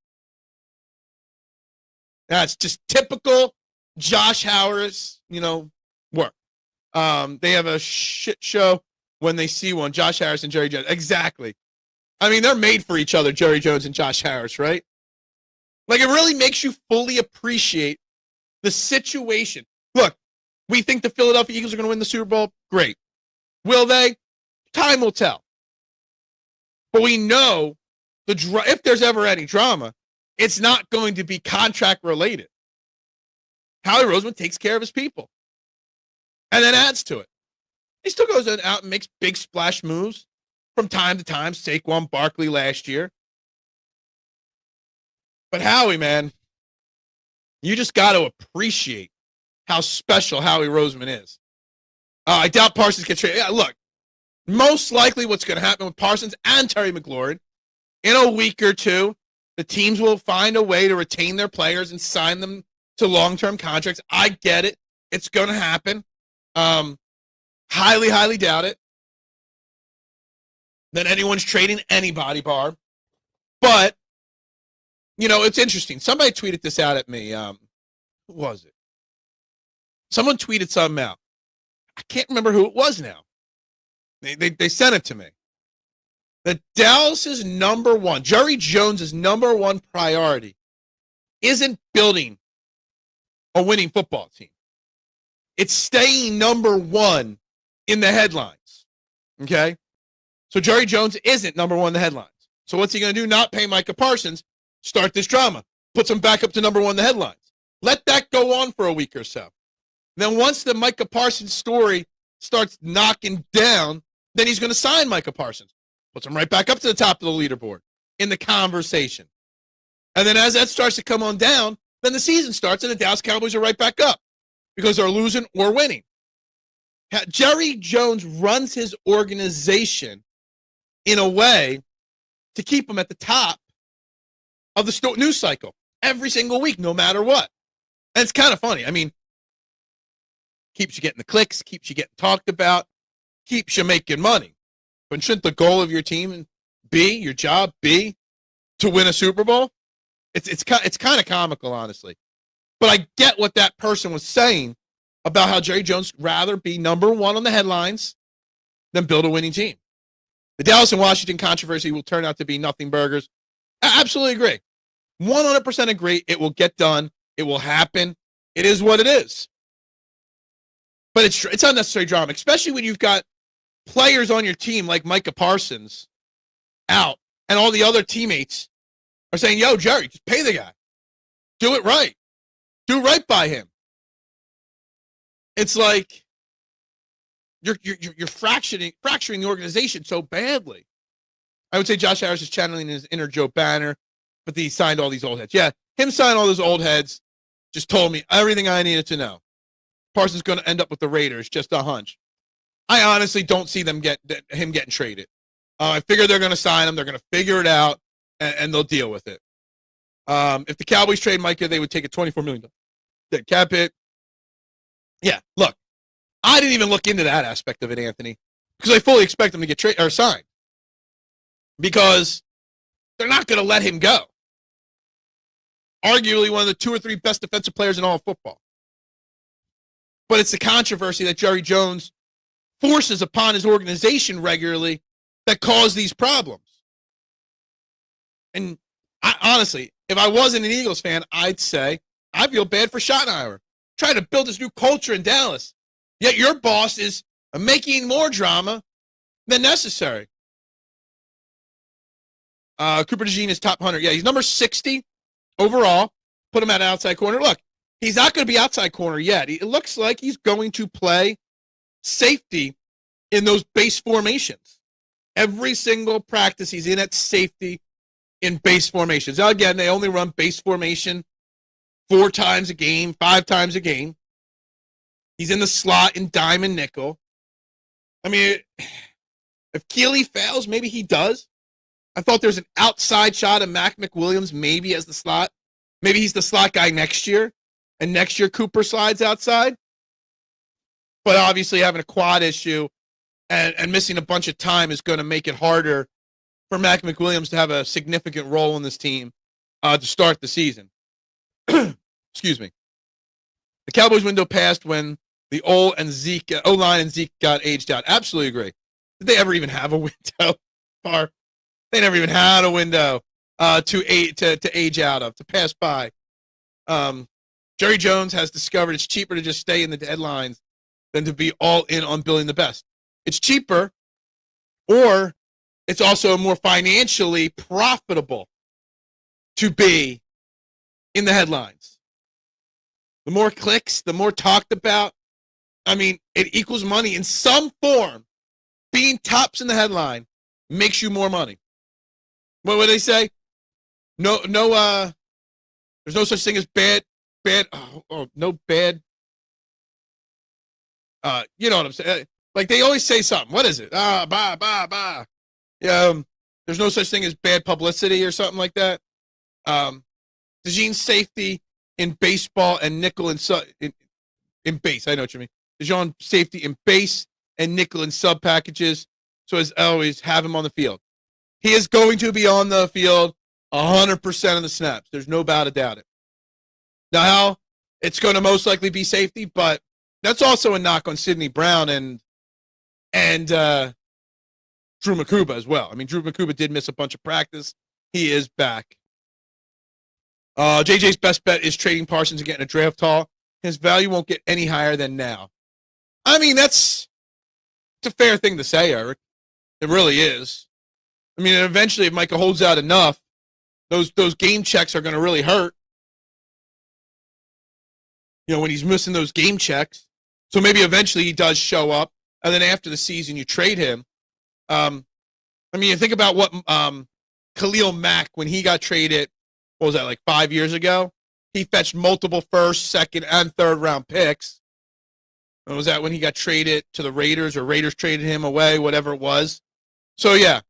Speaker 1: That's just typical Josh Harris, work. They have a shit show when they see one, Josh Harris and Jerry Jones. Exactly. I mean, they're made for each other, Jerry Jones and Josh Harris, right? Like, it really makes you fully appreciate the situation. Look, we think the Philadelphia Eagles are going to win the Super Bowl. Great. Will they? Time will tell. But we know if there's ever any drama, it's not going to be contract related. Howie Roseman takes care of his people and then adds to it. He still goes out and makes big splash moves from time to time. Saquon Barkley last year. But Howie, man, you just got to appreciate how special Howie Roseman is. I doubt Parsons gets traded. Yeah, look, most likely what's going to happen with Parsons and Terry McLaurin, in a week or two, the teams will find a way to retain their players and sign them to long-term contracts. I get it. It's going to happen. Highly, highly doubt it that anyone's trading anybody, Barb. But, it's interesting. Somebody tweeted this out at me. Who was it? Someone tweeted something out. I can't remember who it was now. They sent it to me. That Dallas's number one, Jerry Jones's number one priority isn't building a winning football team. It's staying number one in the headlines. Okay? So Jerry Jones isn't number one in the headlines. So what's he going to do? Not pay Micah Parsons, start this drama, puts him back up to number one in the headlines. Let that go on for a week or so. Then once the Micah Parsons story starts knocking down, then he's going to sign Micah Parsons. Puts him right back up to the top of the leaderboard in the conversation. And then as that starts to come on down, then the season starts and the Dallas Cowboys are right back up because they're losing or winning. Jerry Jones runs his organization in a way to keep him at the top of the news cycle every single week, no matter what. And it's kind of funny. I mean, keeps you getting the clicks, keeps you getting talked about, keeps you making money. But shouldn't the goal of your team be, your job be, to win a Super Bowl? It's kind of comical, honestly. But I get what that person was saying about how Jerry Jones rather be number one on the headlines than build a winning team. The Dallas and Washington controversy will turn out to be nothing burgers. I absolutely agree. 100% agree. It will get done. It will happen. It is what it is. But it's unnecessary drama, especially when you've got players on your team like Micah Parsons out and all the other teammates are saying, yo, Jerry, just pay the guy. Do it right. Do right by him. It's like you're fracturing the organization so badly. I would say Josh Harris is channeling his inner Joe Banner, but he signed all these old heads. Yeah, him signing all those old heads just told me everything I needed to know. Parsons going to end up with the Raiders, just a hunch. I honestly don't see him getting traded. I figure they're going to sign him. They're going to figure it out, and they'll deal with it. If the Cowboys trade Micah, they would take a $24 million cap hit. Yeah, look, I didn't even look into that aspect of it, Anthony, because I fully expect him to get traded or signed. because they're not going to let him go. Arguably one of the 2 or 3 best defensive players in all of football. But it's the controversy that Jerry Jones forces upon his organization regularly that cause these problems. And honestly, if I wasn't an Eagles fan, I'd say I feel bad for Schottenheimer. Trying to build this new culture in Dallas. Yet your boss is making more drama than necessary. Cooper Dejean is top 100. Yeah, he's number 60 overall. Put him at outside corner. Look, he's not going to be outside corner yet. It looks like he's going to play safety in those base formations. Every single practice he's in at safety in base formations. Now, again, they only run base formation 4 times a game, 5 times a game. He's in the slot in dime and nickel. I mean, if Keeley fails, maybe he does. I thought there's an outside shot of Mac McWilliams maybe as the slot. Maybe he's the slot guy next year, and next year Cooper slides outside. But obviously having a quad issue and missing a bunch of time is going to make it harder for Mac McWilliams to have a significant role in this team to start the season. Excuse me. The Cowboys window passed when the O-line and Zeke got aged out. Absolutely agree. Did they ever even have a window? They never even had a window to age out of, to pass by. Jerry Jones has discovered it's cheaper to just stay in the deadlines than to be all in on building the best. It's cheaper, or it's also more financially profitable to be in the headlines. The more clicks, the more talked about. I mean, it equals money in some form. Being tops in the headline makes you more money. What would they say? No, there's no such thing as bad, no bad. You know what I'm saying? Like they always say something. What is it? Yeah, there's no such thing as bad publicity or something like that. Dejean's safety in baseball and nickel and sub in base. I know what you mean. Dejean safety in base and nickel and sub packages. So as always, have him on the field. He is going to be on the field 100% of the snaps. There's no doubt about it. Now, it's going to most likely be safety, but that's also a knock on Sidney Brown and Drew Makuba as well. I mean, Drew Makuba did miss a bunch of practice. He is back. JJ's best bet is trading Parsons and getting a draft haul. His value won't get any higher than now. I mean, it's a fair thing to say, Eric. It really is. I mean, eventually, if Micah holds out enough, those game checks are going to really hurt. You know, when he's missing those game checks. So maybe eventually he does show up, and then after the season you trade him. I mean, you think about what Khalil Mack, when he got traded, what was that, like 5 years ago? He fetched multiple first, second, and third round picks. And was that when he got traded to the Raiders, or Raiders traded him away, whatever it was? So, yeah.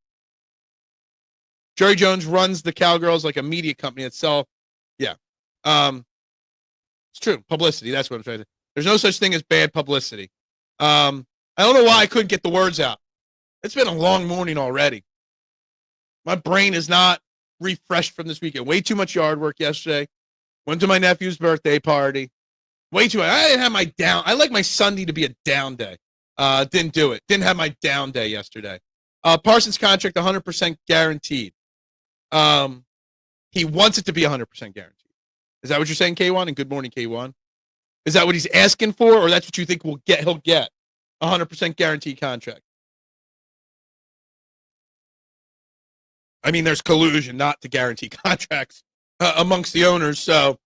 Speaker 1: Jerry Jones runs the Cowgirls like a media company itself. Yeah. It's true. Publicity. That's what I'm trying to say. There's no such thing as bad publicity. I don't know why I couldn't get the words out. It's been a long morning already. My brain is not refreshed from this weekend. Way too much yard work yesterday. Went to my nephew's birthday party. Way too much. I didn't have my down. I like my Sunday to be a down day. Didn't do it. Didn't have my down day yesterday. Parsons contract 100% guaranteed. He wants it to be 100% guaranteed. Is that what you're saying, K1? And good morning, K1. Is that what he's asking for, or that's what you think he'll get? 100% guaranteed contract. I mean, there's collusion not to guarantee contracts amongst the owners, so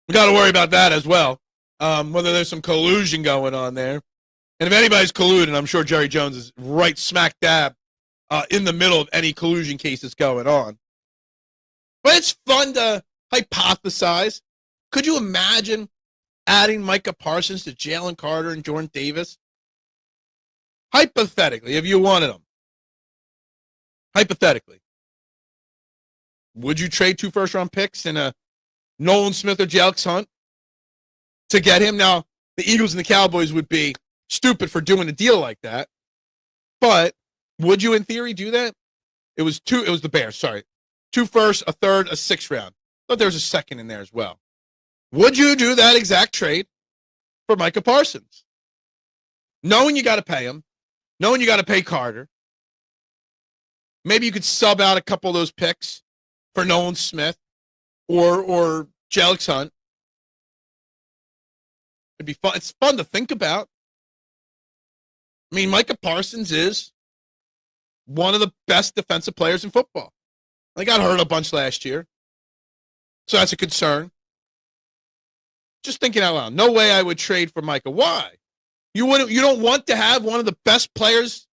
Speaker 1: we got to worry about that as well, whether there's some collusion going on there. And if anybody's colluding, I'm sure Jerry Jones is right smack dab in the middle of any collusion cases going on. But it's fun to hypothesize. Could you imagine adding Micah Parsons to Jalen Carter and Jordan Davis? Hypothetically, if you wanted them. Hypothetically. Would you trade 2 first-round picks and a Nolan Smith or Jelks Hunt to get him? Now, the Eagles and the Cowboys would be stupid for doing a deal like that. But would you, in theory, do that? It was the Bears, sorry. 2 firsts, a third, a 6th round. Thought there was a second in there as well. Would you do that exact trade for Micah Parsons? Knowing you got to pay him, knowing you got to pay Carter, maybe you could sub out a couple of those picks for Nolan Smith or Jelix Hunt. It'd be fun. It's fun to think about. I mean, Micah Parsons is one of the best defensive players in football. They got hurt a bunch last year, so that's a concern. Just thinking out loud. No way I would trade for Micah. Why? You don't want to have one of the best players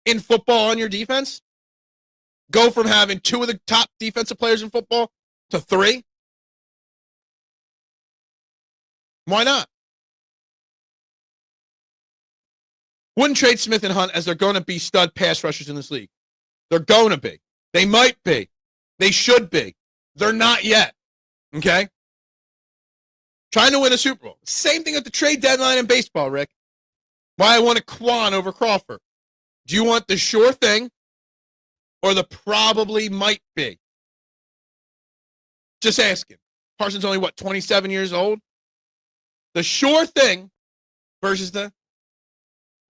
Speaker 1: in football on your defense? Go from having 2 of the top defensive players in football to 3? Why not? Wouldn't trade Smith and Hunt as they're going to be stud pass rushers in this league. They're going to be. They might be. They should be. They're not yet. Okay? Trying to win a Super Bowl. Same thing at the trade deadline in baseball, Rick. Why I wanted Quan over Crawford. Do you want the sure thing or the probably might be? Just asking. Parsons only, 27 years old? The sure thing versus the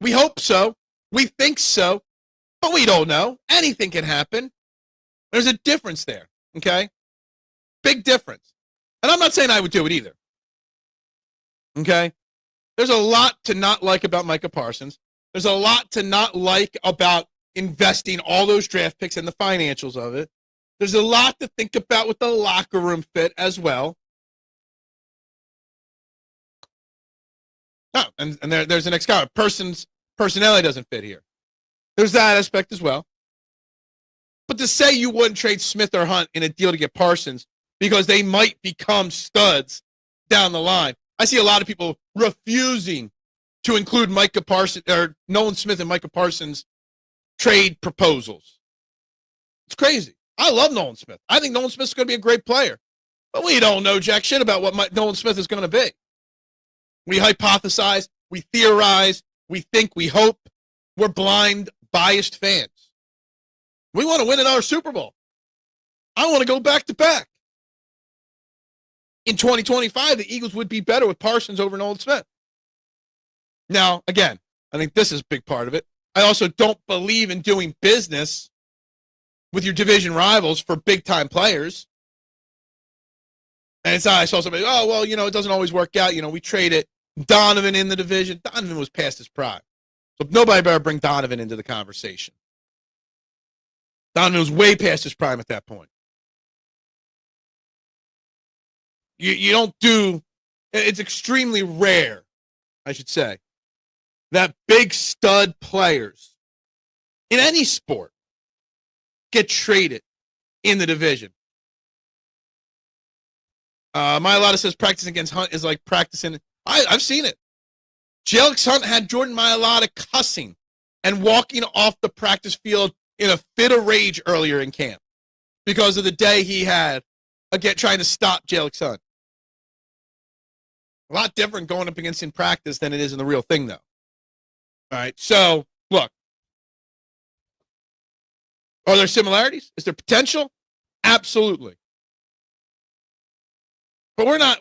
Speaker 1: we hope so, we think so, but we don't know. Anything can happen. There's a difference there, okay? Big difference. And I'm not saying I would do it either, okay? There's a lot to not like about Micah Parsons. There's a lot to not like about investing all those draft picks and the financials of it. There's a lot to think about with the locker room fit as well. Oh, and there's the next comment. Personality doesn't fit here. There's that aspect as well. But to say you wouldn't trade Smith or Hunt in a deal to get Parsons because they might become studs down the line. I see a lot of people refusing to include Micah Parsons or Nolan Smith and Micah Parsons trade proposals. It's crazy. I love Nolan Smith. I think Nolan Smith's going to be a great player. But we don't know jack shit about what Nolan Smith is going to be. We hypothesize, we theorize, we think, we hope. We're blind, biased fans. We want to win another Super Bowl. I want to go back-to-back. In 2025, the Eagles would be better with Parsons over Nolan Smith. Now, again, I think this is a big part of it. I also don't believe in doing business with your division rivals for big-time players. And it's not, I saw somebody, oh, well, it doesn't always work out. We traded Donovan in the division. Donovan was past his prime. So nobody better bring Donovan into the conversation. Donovan was way past his prime at that point. You don't do, it's extremely rare, I should say, that big stud players in any sport get traded in the division. Myalata says practicing against Hunt is like practicing. I've seen it. Jelix Hunt had Jordan Myalata cussing and walking off the practice field in a fit of rage earlier in camp because of the day he had again trying to stop Jelix Hunt. A lot different going up against in practice than it is in the real thing, though. All right, so look. Are there similarities? Is there potential? Absolutely. But we're not.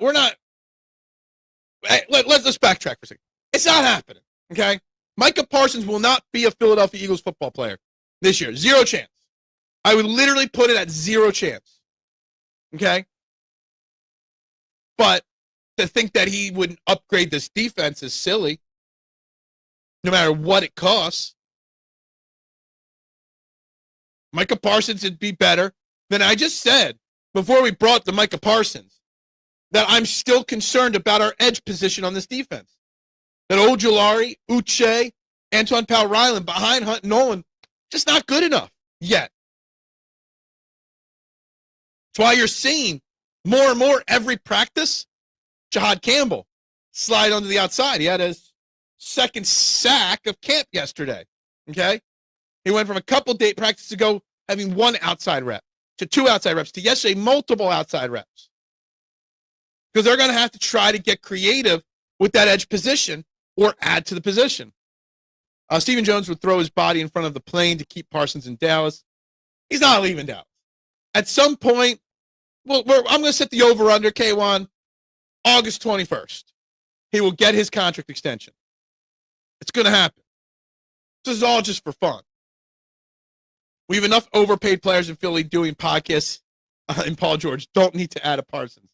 Speaker 1: Hey, let's backtrack for a second. It's not happening, okay? Micah Parsons will not be a Philadelphia Eagles football player this year. 0 chance. I would literally put it at 0 chance, okay? But to think that he wouldn't upgrade this defense is silly, no matter what it costs. Micah Parsons would be better than I just said before we brought the Micah Parsons, that I'm still concerned about our edge position on this defense. That Ojulari, Uche, Antoine Powell-Ryland behind Hunt and Nolan, just not good enough yet. That's why you're seeing more and more every practice, Jihaad Campbell slide onto the outside. He had his second sack of camp yesterday, okay? He went from a couple day practices ago having 1 outside rep to 2 outside reps to yesterday multiple outside reps. Because they're going to have to try to get creative with that edge position or add to the position. Stephen Jones would throw his body in front of the plane to keep Parsons in Dallas. He's not leaving Dallas. At some point, I'm going to set the over-under, K1, August 21st. He will get his contract extension. It's going to happen. This is all just for fun. We have enough overpaid players in Philly doing podcasts and Paul George. Don't need to add a Parsons.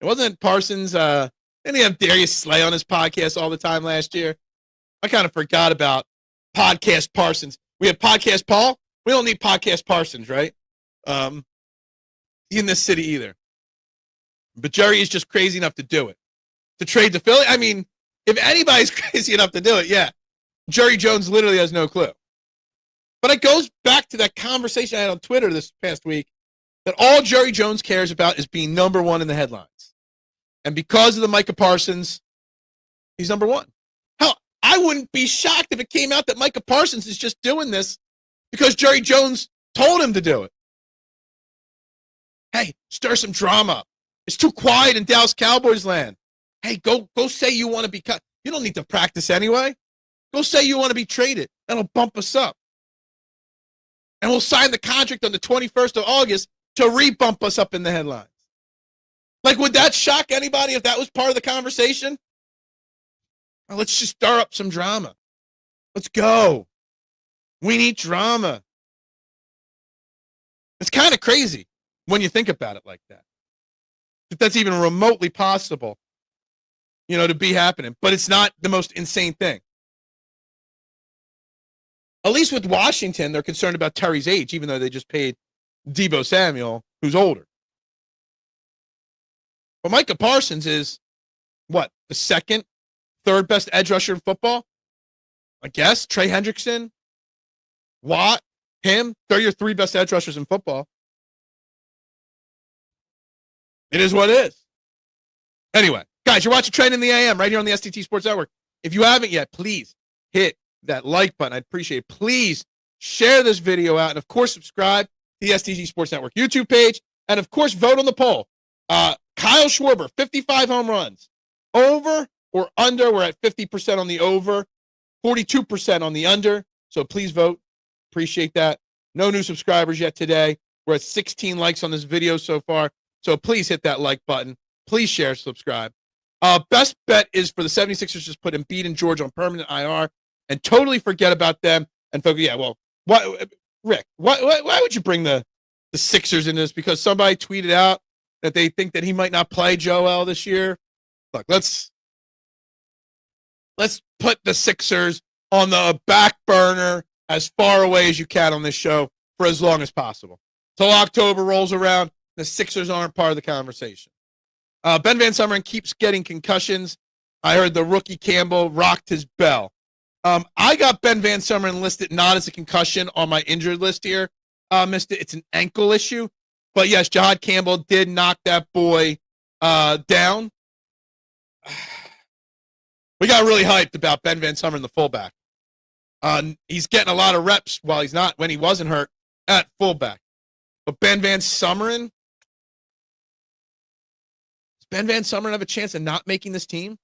Speaker 1: It wasn't Parsons. Didn't he have Darius Slay on his podcast all the time last year? I kind of forgot about podcast Parsons. We have podcast Paul. We don't need podcast Parsons, right? In this city either. But Jerry is just crazy enough to do it. To trade to Philly? I mean, if anybody's crazy enough to do it, yeah. Jerry Jones literally has no clue. But it goes back to that conversation I had on Twitter this past week that all Jerry Jones cares about is being number one in the headlines. And because of the Micah Parsons, he's number one. Hell, I wouldn't be shocked if it came out that Micah Parsons is just doing this because Jerry Jones told him to do it. Hey, stir some drama. It's too quiet in Dallas Cowboys land. Hey, go say you want to be cut. You don't need to practice anyway. Go say you want to be traded. That'll bump us up. And we'll sign the contract on the 21st of August to re-bump us up in the headlines. Like, would that shock anybody if that was part of the conversation? Well, let's just stir up some drama. Let's go. We need drama. It's kind of crazy when you think about it like that. If that's even remotely possible, to be happening. But it's not the most insane thing. At least with Washington, they're concerned about Terry's age, even though they just paid Deebo Samuel, who's older. But Micah Parsons is, the second, third best edge rusher in football? I guess. Trey Hendrickson, Watt, him. They're your three best edge rushers in football. It is what it is. Anyway, guys, you're watching Trend in the AM right here on the STT Sports Network. If you haven't yet, please hit that like button. I'd appreciate it. Please share this video out. And, of course, subscribe to the STT Sports Network YouTube page. And, of course, vote on the poll. Kyle Schwarber, 55 home runs. Over or under? We're at 50% on the over, 42% on the under. So please vote. Appreciate that. No new subscribers yet today. We're at 16 likes on this video so far. So please hit that like button. Please share, subscribe. Best bet is for the 76ers just put Embiid and George on permanent IR and totally forget about them and focus. Yeah, well, Rick, why would you bring the Sixers in this? Because somebody tweeted out that they think that he might not play Joel this year. Look, let's put the Sixers on the back burner as far away as you can on this show for as long as possible. Till October rolls around, the Sixers aren't part of the conversation. Ben Van Sumeren keeps getting concussions. I heard the rookie Campbell rocked his bell. I got Ben Van Sumeren listed not as a concussion on my injured list here. Missed it. It's an ankle issue. But yes, Jihaad Campbell did knock that boy down. We got really hyped about Ben Van Sumeren, the fullback. He's getting a lot of reps when he wasn't hurt at fullback. But Ben Van Sumeren, does Ben Van Sumeren have a chance of not making this team?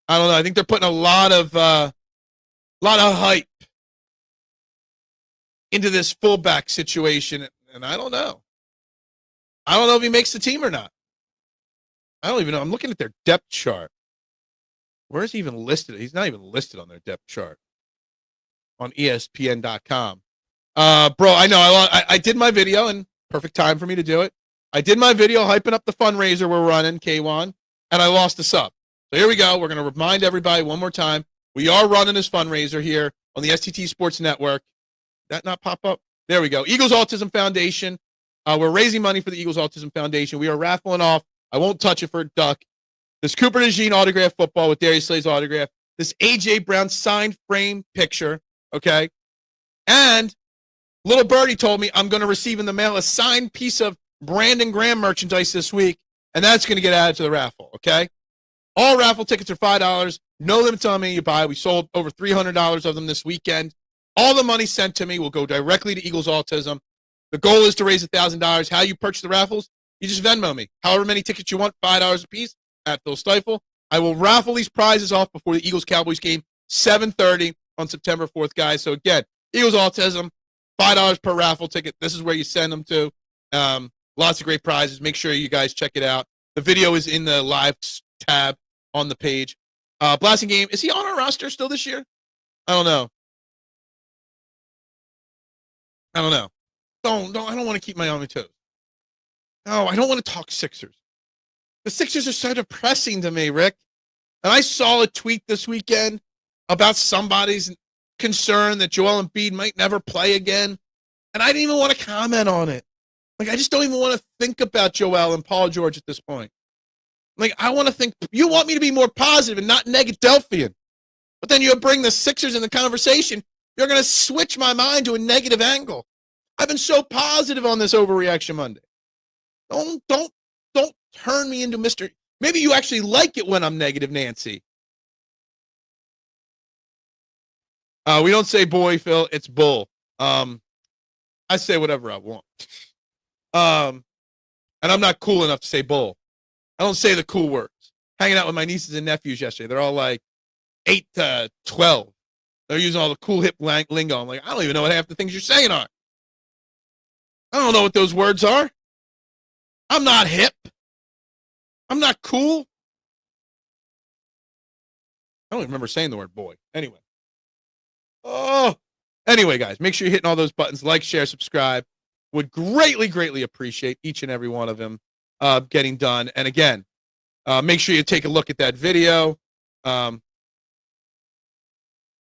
Speaker 1: I don't know. I think they're putting a lot of hype into this fullback situation, and I don't know. I don't know if he makes the team or not. I don't even know. I'm looking at their depth chart. Where is he even listed? He's not even listed on their depth chart on ESPN.com. Bro, I know. I did my video, and perfect time for me to do it. I did my video hyping up the fundraiser we're running, K1, and I lost the sub. So here we go. We're going to remind everybody one more time. We are running this fundraiser here on the STT Sports Network. Did that not pop up? There we go. Eagles Autism Foundation. We're raising money for the Eagles Autism Foundation. We are raffling off. I won't touch it for a duck. This Cooper Dejean autograph football with Darius Slay's autograph. This A.J. Brown signed frame picture. Okay. And Little Birdie told me I'm going to receive in the mail a signed piece of Brandon Graham merchandise this week. And that's going to get added to the raffle. Okay. All raffle tickets are $5. No limits on how many you buy. We sold over $300 of them this weekend. All the money sent to me will go directly to Eagles Autism. The goal is to raise $1,000. How you purchase the raffles? You just Venmo me. However many tickets you want, $5 a piece at Phil Stiefel. I will raffle these prizes off before the Eagles-Cowboys game, 7:30 on September 4th, guys. So, again, Eagles Autism, $5 per raffle ticket. This is where you send them to. Lots of great prizes. Make sure you guys check it out. The video is in the live tab on the page. Blasting Game, is he on our roster still this year? I don't know. I don't want to keep my on my toes. No, I don't want to talk Sixers. The Sixers are so depressing to me, Rick. And I saw a tweet this weekend about somebody's concern that Joel Embiid might never play again. And I didn't even want to comment on it. Like, I just don't even want to think about Joel and Paul George at this point. Like, I want to think, you want me to be more positive and not Negadelphian. But then you bring the Sixers in the conversation, you're going to switch my mind to a negative angle. I've been so positive on this Overreaction Monday. Don't turn me into Mr. Maybe you actually like it when I'm negative, Nancy. We don't say boy, Phil. It's bull. I say whatever I want. And I'm not cool enough to say bull. I don't say the cool words. Hanging out with my nieces and nephews yesterday. They're all like 8 to 12. They're using all the cool hip lingo. I'm like, I don't even know what half the things you're saying are. I don't know what those words are. I'm not hip. I'm not cool. I don't even remember saying the word boy. Anyway. Anyway, guys, make sure you're hitting all those buttons. Like, share, subscribe. Would greatly, greatly appreciate each and every one of them getting done. And again, make sure you take a look at that video and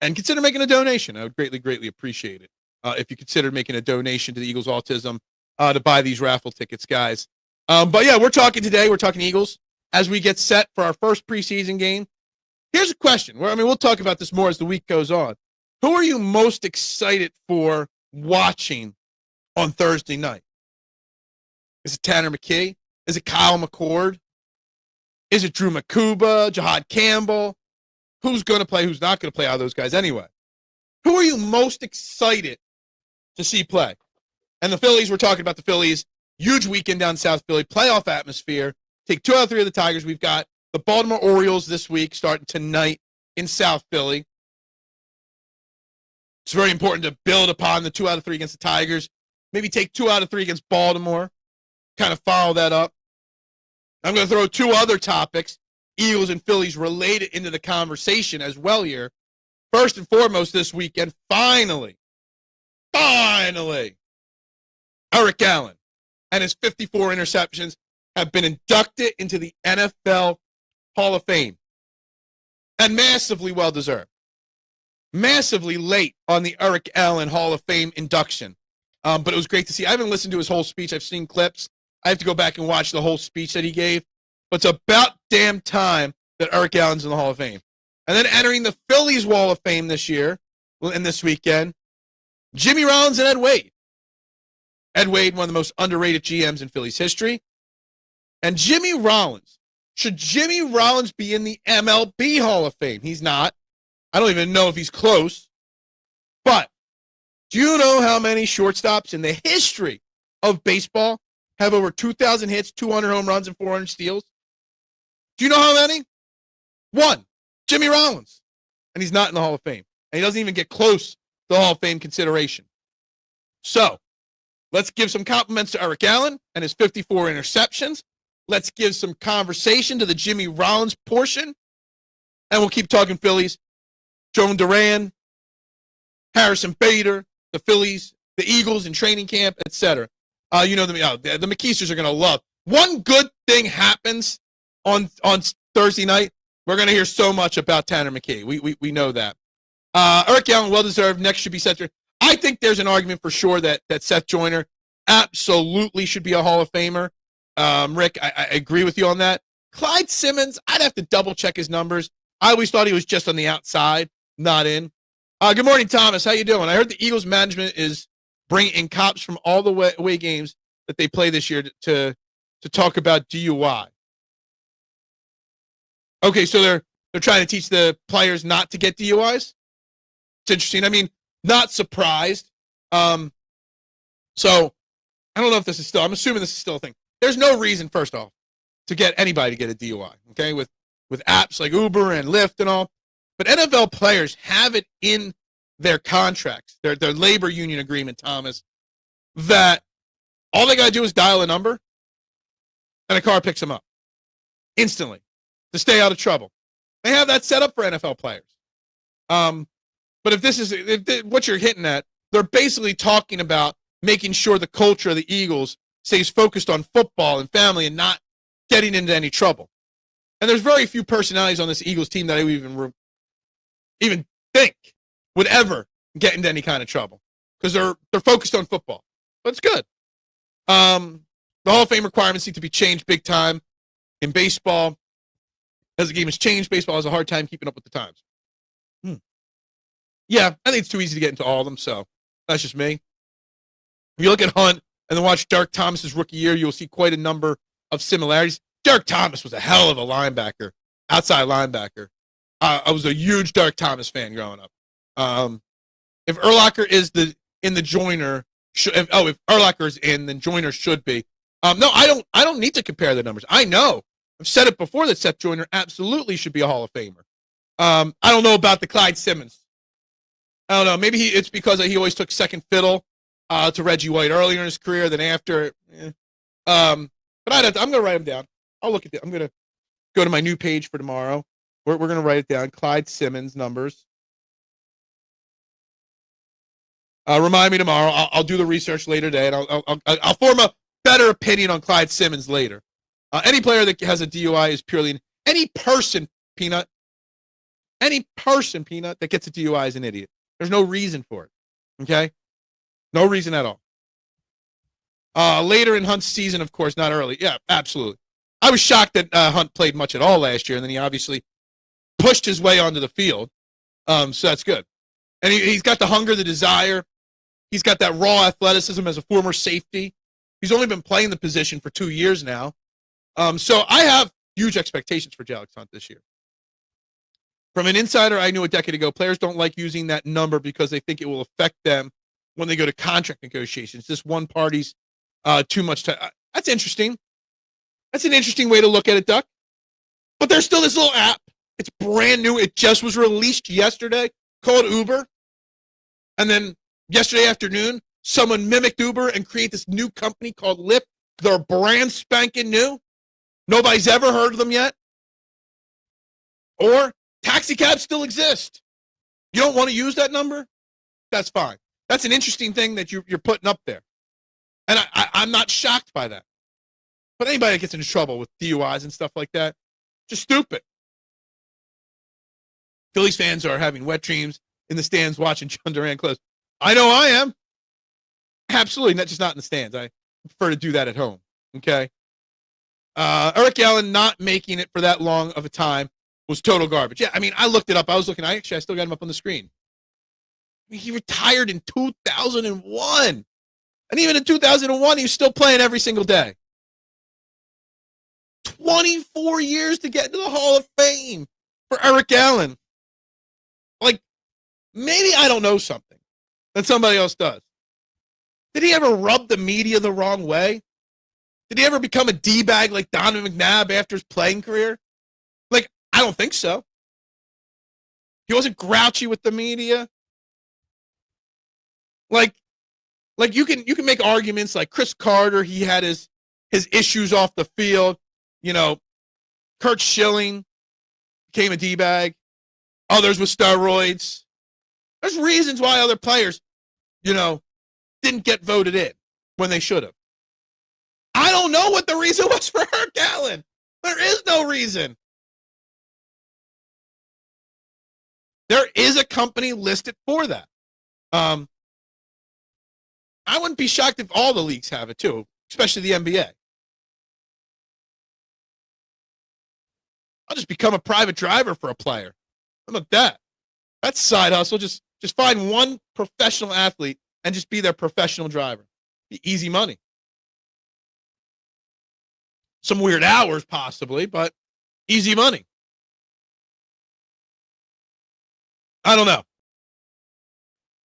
Speaker 1: consider making a donation. I would greatly, greatly appreciate it if you consider making a donation to the Eagles Autism to buy these raffle tickets, guys. But yeah, we're talking today. We're talking Eagles as we get set for our first preseason game. Here's a question. We'll talk about this more as the week goes on. Who are you most excited for watching on Thursday night? Is it Tanner McKee? Is it Kyle McCord? Is it Drew Makuba, Jihaad Campbell? Who's going to play? Who's not going to play out of those guys anyway? Who are you most excited to see play? And the Phillies, we're talking about the Phillies. Huge weekend down South Philly. Playoff atmosphere. Take 2 out of 3 of the Tigers. We've got the Baltimore Orioles this week starting tonight in South Philly. It's very important to build upon the 2 out of 3 against the Tigers. Maybe take 2 out of 3 against Baltimore. Kind of follow that up. I'm going to throw 2 other topics, Eagles and Phillies, related into the conversation as well here. First and foremost this weekend, finally, Eric Allen and his 54 interceptions have been inducted into the NFL Hall of Fame. And massively well-deserved. Massively late on the Eric Allen Hall of Fame induction. But it was great to see. I haven't listened to his whole speech. I've seen clips. I have to go back and watch the whole speech that he gave. But it's about damn time that Eric Allen's in the Hall of Fame. And then entering the Phillies Wall of Fame this year, and this weekend, Jimmy Rollins and Ed Wade. Ed Wade, one of the most underrated GMs in Phillies history. And Jimmy Rollins. Should Jimmy Rollins be in the MLB Hall of Fame? He's not. I don't even know if he's close. But do you know how many shortstops in the history of baseball have over 2,000 hits, 200 home runs, and 400 steals? Do you know how many? 1. Jimmy Rollins. And he's not in the Hall of Fame. And he doesn't even get close to the Hall of Fame consideration. So, let's give some compliments to Eric Allen and his 54 interceptions. Let's give some conversation to the Jimmy Rollins portion. And we'll keep talking Phillies. Duran, Harrison Bader, the Phillies, the Eagles in training camp, etc. The McKeesters are going to love. One good thing happens on Thursday night. We're going to hear so much about Tanner McKee. We know that. Eric Allen, well-deserved. Next should be Seth Joyner. I think there's an argument for sure that Seth Joyner absolutely should be a Hall of Famer. Rick, I agree with you on that. Clyde Simmons, I'd have to double-check his numbers. I always thought he was just on the outside, not in. Good morning, Thomas. How you doing? I heard the Eagles management is bringing in cops from all the away games that they play this year to talk about DUI. Okay, so they're trying to teach the players not to get DUIs? It's interesting. I mean, not surprised. So I don't know if this is still, I'm assuming this is still a thing. There's no reason, first off, to get anybody to get a DUI, okay, with apps like Uber and Lyft and all. But NFL players have it in their contracts, their labor union agreement, Thomas, that all they got to do is dial a number and a car picks them up instantly to stay out of trouble. They have that set up for NFL players. But if this is what you're hitting at, they're basically talking about making sure the culture of the Eagles stays focused on football and family and not getting into any trouble. And there's very few personalities on this Eagles team that I would even think would ever get into any kind of trouble because they're focused on football. But it's good. The Hall of Fame requirements need to be changed big time in baseball. As the game has changed, baseball has a hard time keeping up with the times. Yeah, I think it's too easy to get into all of them, so that's just me. If you look at Hunt and then watch Derek Thomas's rookie year, you'll see quite a number of similarities. Derek Thomas was a hell of a linebacker, outside linebacker. I was a huge Derek Thomas fan growing up. If Urlacher is in the joiner, if Urlacher is in, then joiner should be. No, I don't need to compare the numbers. I know. I've said it before that Seth Joyner absolutely should be a Hall of Famer. I don't know about the Clyde Simmons. I don't know. Maybe it's because he always took second fiddle to Reggie White earlier in his career than after. But I'm going to write him down. I'll look at it. I'm going to go to my new page for tomorrow. We're going to write it down. Clyde Simmons numbers. Remind me tomorrow. I'll do the research later today, and I'll form a better opinion on Clyde Simmons later. Any player that has a DUI is purely any person, Peanut, that gets a DUI is an idiot. There's no reason for it. Okay? No reason at all. Later in Hunt's season, of course, not early. Yeah, absolutely. I was shocked that Hunt played much at all last year, and then he obviously pushed his way onto the field. So that's good. And he's got the hunger, the desire. He's got that raw athleticism as a former safety. He's only been playing the position for 2 years now. So I have huge expectations for Alex Hunt this year. From an insider I knew a decade ago, players don't like using that number because they think it will affect them when they go to contract negotiations. This one party's too much time. That's interesting. That's an interesting way to look at it, Duck. But there's still this little app. It's brand new. It just was released yesterday called Uber. And then yesterday afternoon, someone mimicked Uber and created this new company called Lyft. They're brand spanking new. Nobody's ever heard of them yet. Or taxi cabs still exist. You don't want to use that number? That's fine. That's an interesting thing that you're putting up there. And I'm not shocked by that. But anybody that gets into trouble with DUIs and stuff like that, just stupid. Phillies fans are having wet dreams in the stands watching Jhoan Duran close. I know I am. Absolutely, not in the stands. I prefer to do that at home. Okay. Eric Allen not making it for that long of a time was total garbage. Yeah, I mean, I looked it up. I still got him up on the screen. I mean, he retired in 2001. And even in 2001, he was still playing every single day. 24 years to get into the Hall of Fame for Eric Allen. Like, maybe I don't know something that somebody else does. Did he ever rub the media the wrong way? Did he ever become a D-bag like Donovan McNabb after his playing career? Like, I don't think so. He wasn't grouchy with the media. Like you can make arguments like Chris Carter, he had his issues off the field. You know, Kurt Schilling became a D-bag. Others with steroids. There's reasons why other players, didn't get voted in when they should have. I don't know what the reason was for Eric Allen. There is no reason. There is a company listed for that. I wouldn't be shocked if all the leagues have it too, especially the NBA. I'll just become a private driver for a player. How about that? That's side hustle. Just find one professional athlete and just be their professional driver. Be easy money. Some weird hours possibly, but easy money. I don't know.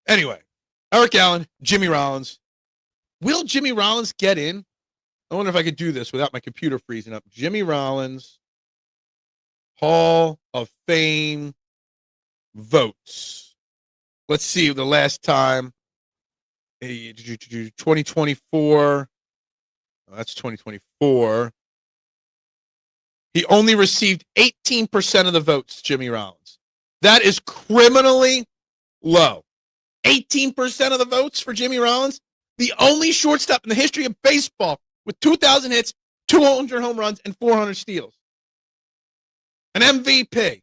Speaker 1: Anyway, Eric Allen, Jimmy Rollins. Will Jimmy Rollins get in? I wonder if I could do this without my computer freezing up. Jimmy Rollins, Hall of Fame votes. let's see, the last time, 2024. That's 2024. He only received 18% of the votes, Jimmy Rollins. That is criminally low. 18% of the votes for Jimmy Rollins. The only shortstop in the history of baseball with 2,000 hits, 200 home runs, and 400 steals. An MVP.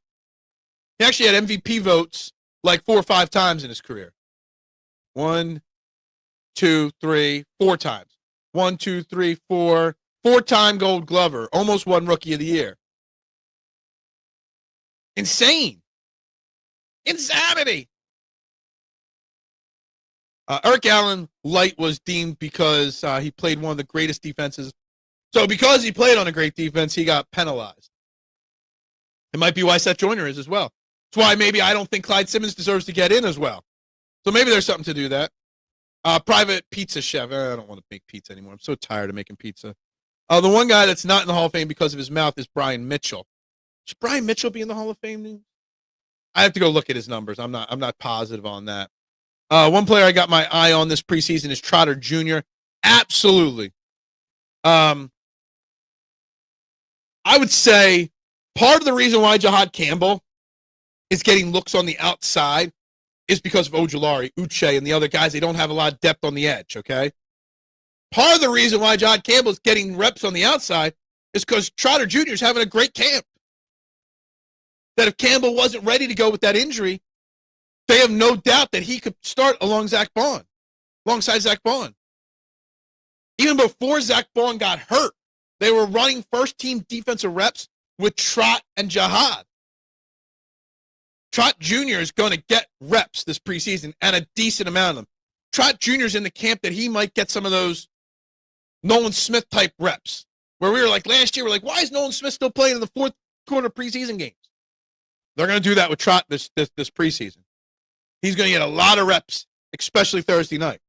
Speaker 1: He actually had MVP votes like 4 or 5 times in his career. 1, 2, 3, 4 times. 1, 2, 3, 4. 4-time Gold Glover. Almost won Rookie of the Year. Insane. Insanity. Eric Allen light was deemed because he played one of the greatest defenses. So because he played on a great defense, he got penalized. It might be why Seth Joyner is as well. That's why maybe I don't think Clyde Simmons deserves to get in as well. So maybe there's something to do that. Private pizza chef. I don't want to make pizza anymore. I'm so tired of making pizza. The one guy that's not in the Hall of Fame because of his mouth is Brian Mitchell. Should Brian Mitchell be in the Hall of Fame? I have to go look at his numbers. I'm not positive on that. One player I got my eye on this preseason is Trotter Jr. Absolutely. I would say part of the reason why Jihaad Campbell is getting looks on the outside is because of Ojulari, Uche, and the other guys. They don't have a lot of depth on the edge, okay? Part of the reason why Jihaad Campbell is getting reps on the outside is because Trotter Jr. is having a great camp. That if Campbell wasn't ready to go with that injury, they have no doubt that he could start alongside Zach Bond. Even before Zach Bond got hurt, they were running first-team defensive reps with Trot and Jihaad. Trot Jr. is going to get reps this preseason and a decent amount of them. Trot Jr. is in the camp that he might get some of those Nolan Smith-type reps. Where we were like, last year, we're like, why is Nolan Smith still playing in the fourth quarter preseason games? They're going to do that with Trot this preseason. He's going to get a lot of reps, especially Thursday night.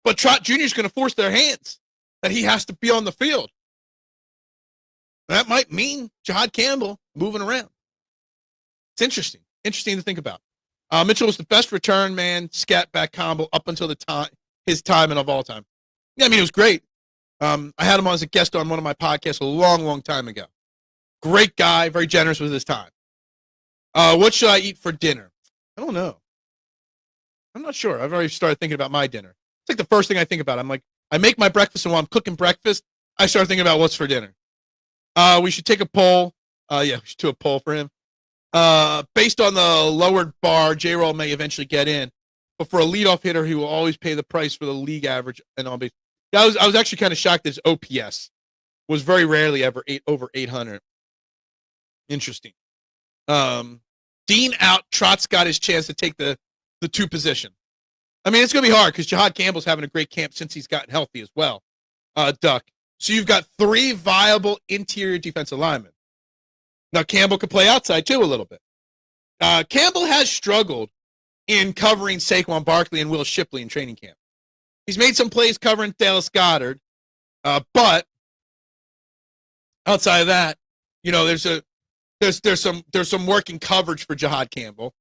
Speaker 1: But Trot Jr. is going to force their hands that he has to be on the field. That might mean Jihaad Campbell moving around. It's interesting. Interesting to think about. Mitchell was the best return man, scat back combo up until his time and of all time. Yeah, I mean, it was great. I had him on as a guest on one of my podcasts a long, long time ago. Great guy, very generous with his time. What should I eat for dinner? I don't know. I'm not sure. I've already started thinking about my dinner. It's like the first thing I think about. I'm like, I make my breakfast, and while I'm cooking breakfast, I start thinking about what's for dinner. We should take a poll. Yeah, we should do a poll for him. Based on the lowered bar, J-Roll may eventually get in. But for a leadoff hitter, he will always pay the price for the league average and on base. Yeah, I was actually kind of shocked that his OPS was very rarely ever over 800. Interesting. Dean out. Trot's got his chance to take the 2 position. I mean, it's going to be hard because Jihaad Campbell's having a great camp since he's gotten healthy as well. Duck. So you've got 3 viable interior defensive linemen. Now, Campbell could play outside, too, a little bit. Campbell has struggled in covering Saquon Barkley and Will Shipley in training camp. He's made some plays covering Dallas Goedert, but outside of that, you know, there's some working coverage for Jihaad Campbell.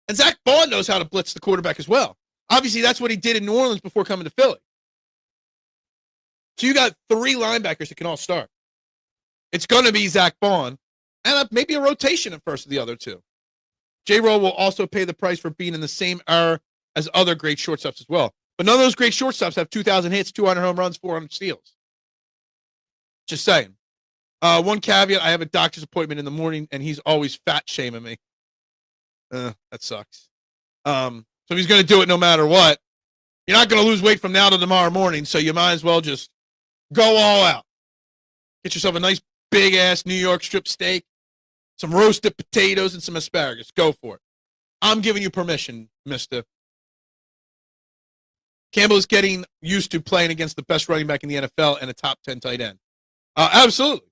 Speaker 1: And Zach Bond knows how to blitz the quarterback as well. Obviously, that's what he did in New Orleans before coming to Philly. So you got 3 linebackers that can all start. It's going to be Zach Bond, and maybe a rotation at first of the other 2. J-Roll will also pay the price for being in the same era as other great shortstops as well. But none of those great shortstops have 2,000 hits, 200 home runs, 400 steals. Just saying. One caveat, I have a doctor's appointment in the morning, and he's always fat-shaming me. That sucks. So he's going to do it no matter what. You're not going to lose weight from now to tomorrow morning, so you might as well just go all out. Get yourself a nice big-ass New York strip steak, some roasted potatoes, and some asparagus. Go for it. I'm giving you permission, mister. Campbell is getting used to playing against the best running back in the NFL and a top 10 tight end. Absolutely.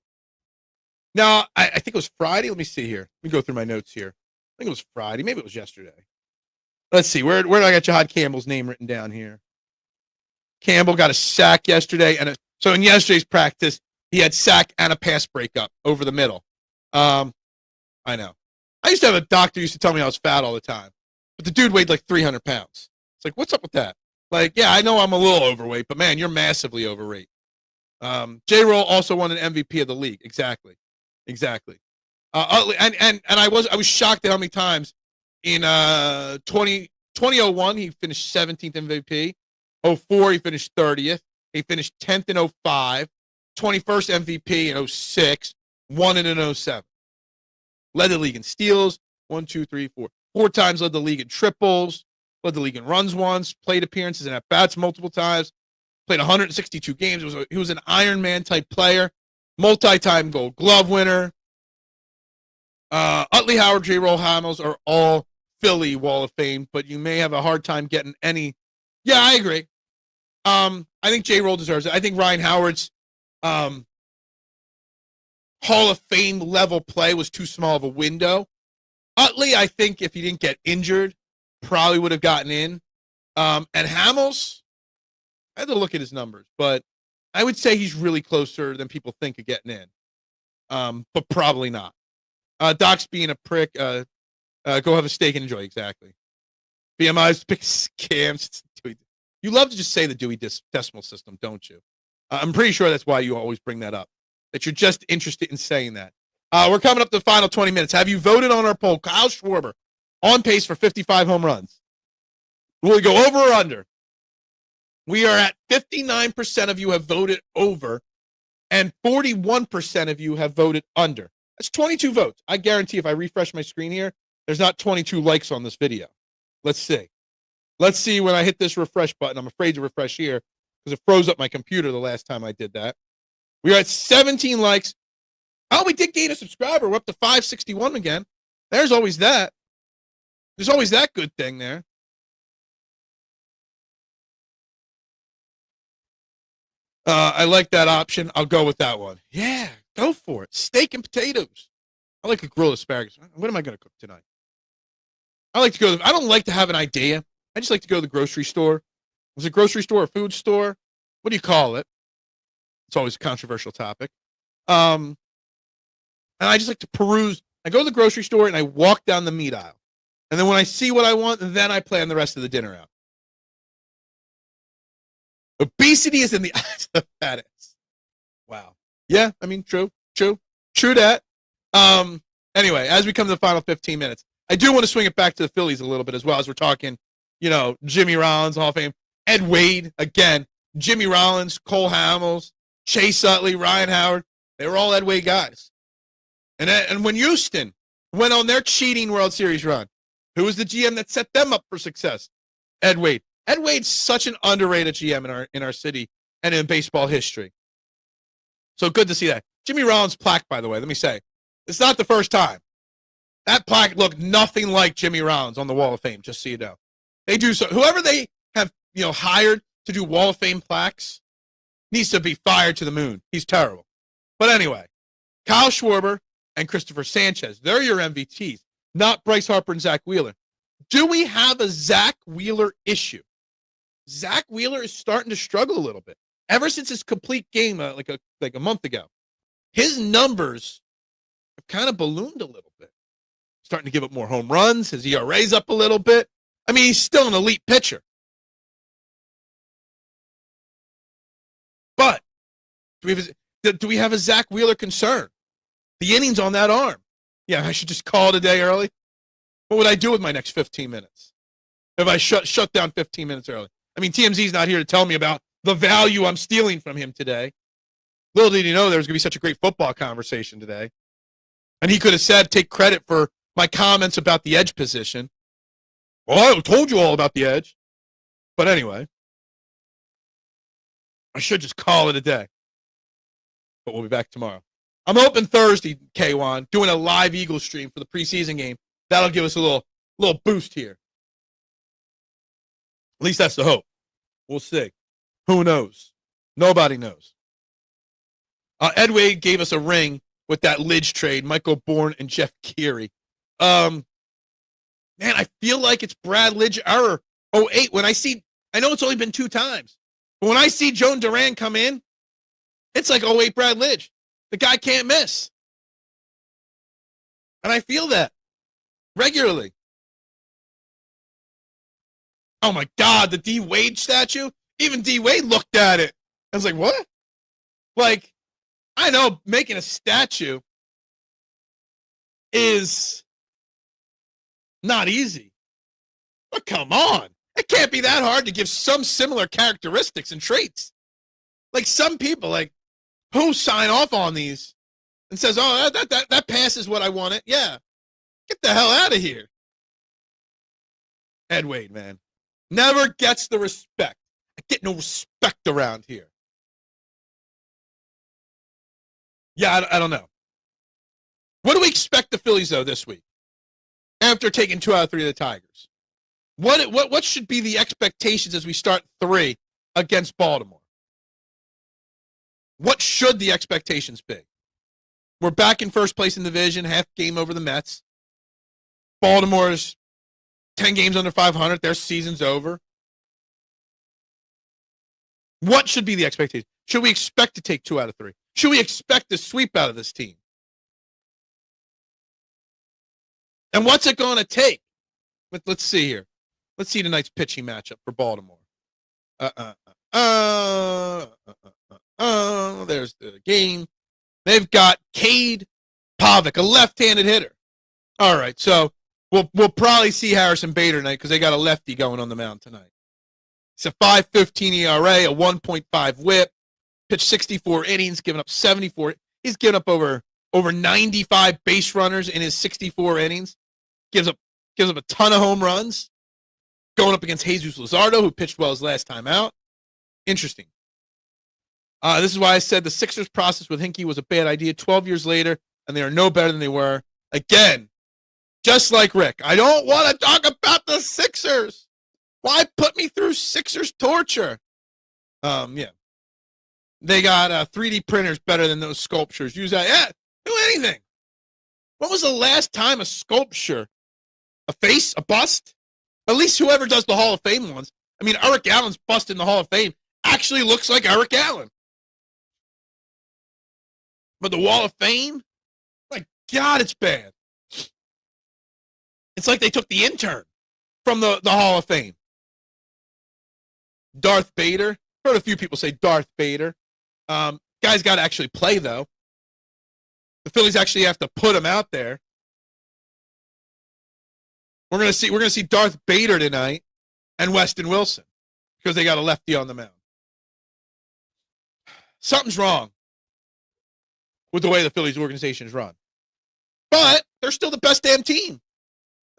Speaker 1: Now, I think it was Friday. Let me see here. Let me go through my notes here. I think it was Friday. Maybe it was yesterday. Let's see. Where do I got Jihaad Campbell's name written down here? Campbell got a sack yesterday. So in yesterday's practice, he had sack and a pass breakup over the middle. I know. I used to have a doctor who used to tell me I was fat all the time, but the dude weighed like 300 pounds. It's like, what's up with that? Like, yeah, I know I'm a little overweight, but man, you're massively overweight. J-Roll also won an MVP of the league. Exactly. And I was shocked at how many times in 2001 he finished 17th MVP. 04 he finished 30th. He finished 10th in 05. 21st MVP in 06. Won it in 07. Led the league in steals. 1, 2, 3, 4. 4 times led the league in triples. Led the league in runs once. Played appearances and at-bats multiple times. Played 162 games. He was an Iron Man type player. Multi-time Gold Glove winner. Utley, Howard, J-Roll, Hamels are all Philly Wall of Fame, but you may have a hard time getting any. Yeah, I agree. I think J-Roll deserves it. I think Ryan Howard's Hall of Fame level play was too small of a window. Utley, I think if he didn't get injured, probably would have gotten in. And Hamels, I had to look at his numbers, but I would say he's really closer than people think of getting in. But probably not. Doc's being a prick. Go have a steak and enjoy. Exactly. BMI's pick scams. You love to just say the Dewey Decimal System, don't you? I'm pretty sure that's why you always bring that up, that you're just interested in saying that. We're coming up to the final 20 minutes. Have you voted on our poll? Kyle Schwarber on pace for 55 home runs. Will we go over or under? We are at 59% of you have voted over, and 41% of you have voted under. That's 22 votes. I guarantee if I refresh my screen here, there's not 22 likes on this video. Let's see. Let's see when I hit this refresh button. I'm afraid to refresh here because it froze up my computer the last time I did that. We are at 17 likes. Oh, we did gain a subscriber. We're up to 561 again. There's always that. There's always that good thing there. I like that option. I'll go with that one. Yeah, go for it. Steak and potatoes. I like to grill asparagus. What am I going to cook tonight? I like to go. I don't like to have an idea. I just like to go to the grocery store. Is it a grocery store or food store? What do you call it? It's always a controversial topic. And I just like to peruse. I go to the grocery store and I walk down the meat aisle. And then when I see what I want, then I plan the rest of the dinner out. Obesity is in the eyes of fat ass. Wow. Yeah, I mean, true that. Anyway, as we come to the final 15 minutes, I do want to swing it back to the Phillies a little bit as well as we're talking, Jimmy Rollins, Hall of Fame, Ed Wade, again, Jimmy Rollins, Cole Hamels, Chase Utley, Ryan Howard, they were all Ed Wade guys. And when Houston went on their cheating World Series run, who was the GM that set them up for success? Ed Wade. Ed Wade's such an underrated GM in our city and in baseball history. So good to see that. Jimmy Rollins' plaque, by the way, let me say, it's not the first time. That plaque looked nothing like Jimmy Rollins on the Wall of Fame, just so you know. They do so. Whoever they have, hired to do Wall of Fame plaques needs to be fired to the moon. He's terrible. But anyway, Kyle Schwarber and Christopher Sanchez, they're your MVPs, not Bryce Harper and Zach Wheeler. Do we have a Zach Wheeler issue? Zach Wheeler is starting to struggle a little bit. Ever since his complete game like a month ago, his numbers have kind of ballooned a little bit. Starting to give up more home runs. His ERA's up a little bit. I mean, he's still an elite pitcher. But do we have a Zach Wheeler concern? The innings on that arm. Yeah, I should just call it a day early. What would I do with my next 15 minutes if I shut down 15 minutes early? I mean, TMZ's not here to tell me about the value I'm stealing from him today. Little did he know there was going to be such a great football conversation today. And he could have said, take credit for my comments about the edge position. Well, I told you all about the edge. But anyway, I should just call it a day. But we'll be back tomorrow. I'm open Thursday, K1, doing a live Eagles stream for the preseason game. That'll give us a little boost here. At least that's the hope. We'll see. Who knows? Nobody knows. Ed Wade gave us a ring with that Lidge trade, Michael Bourne and Jeff Geary. Man, I feel like it's Brad Lidge error. 08, I know it's only been 2 times, but when I see Jhoan Duran come in, it's like 08 Brad Lidge. The guy can't miss. And I feel that. regularly. Oh my God, the D Wade statue. Even D Wade looked at it. I was like, what? Like, I know making a statue is not easy, but come on. It can't be that hard to give some similar characteristics and traits. Like some people, like, who sign off on these and says, oh, that passes what I wanted. Yeah. Get the hell out of here. Ed Wade, man. Never gets the respect. I get no respect around here. Yeah, I don't know. What do we expect the Phillies, though, this week? After taking 2 out of 3 of the Tigers. What should be the expectations as we start 3 against Baltimore? What should the expectations be? We're back in first place in the division, half game over the Mets. Baltimore's 10 games under 500. Their season's over. What should be the expectation? Should we expect to take 2 out of 3? Should we expect a sweep out of this team? And what's it going to take? Let's see here. Let's see tonight's pitching matchup for Baltimore. There's the game. They've got Cade Pavic, a left-handed hitter. All right, so we'll probably see Harrison Bader tonight because they got a lefty going on the mound tonight. It's a 5.15 ERA, a 1.5 WHIP. Pitched 64 innings, given up 74. He's given up over 95 base runners in his 64 innings. Gives up a ton of home runs. Going up against Jesus Luzardo, who pitched well his last time out. Interesting. This is why I said the Sixers process with Hinkie was a bad idea 12 years later, and they are no better than they were. Again, just like Rick, I don't want to talk about the Sixers. Why put me through Sixers torture? Yeah. They got 3D printers better than those sculptures. Use that. Yeah, do anything. When was the last time a sculpture, a face, a bust? At least whoever does the Hall of Fame ones. I mean, Eric Allen's bust in the Hall of Fame actually looks like Eric Allen. But the Wall of Fame, my God, it's bad. It's like they took the intern from the Hall of Fame. Darth Vader. Heard a few people say Darth Vader. Guy's got to actually play, though. The Phillies actually have to put him out there. We're gonna see Darth Vader tonight and Weston Wilson because they got a lefty on the mound. Something's wrong with the way the Phillies organization is run. But they're still the best damn team.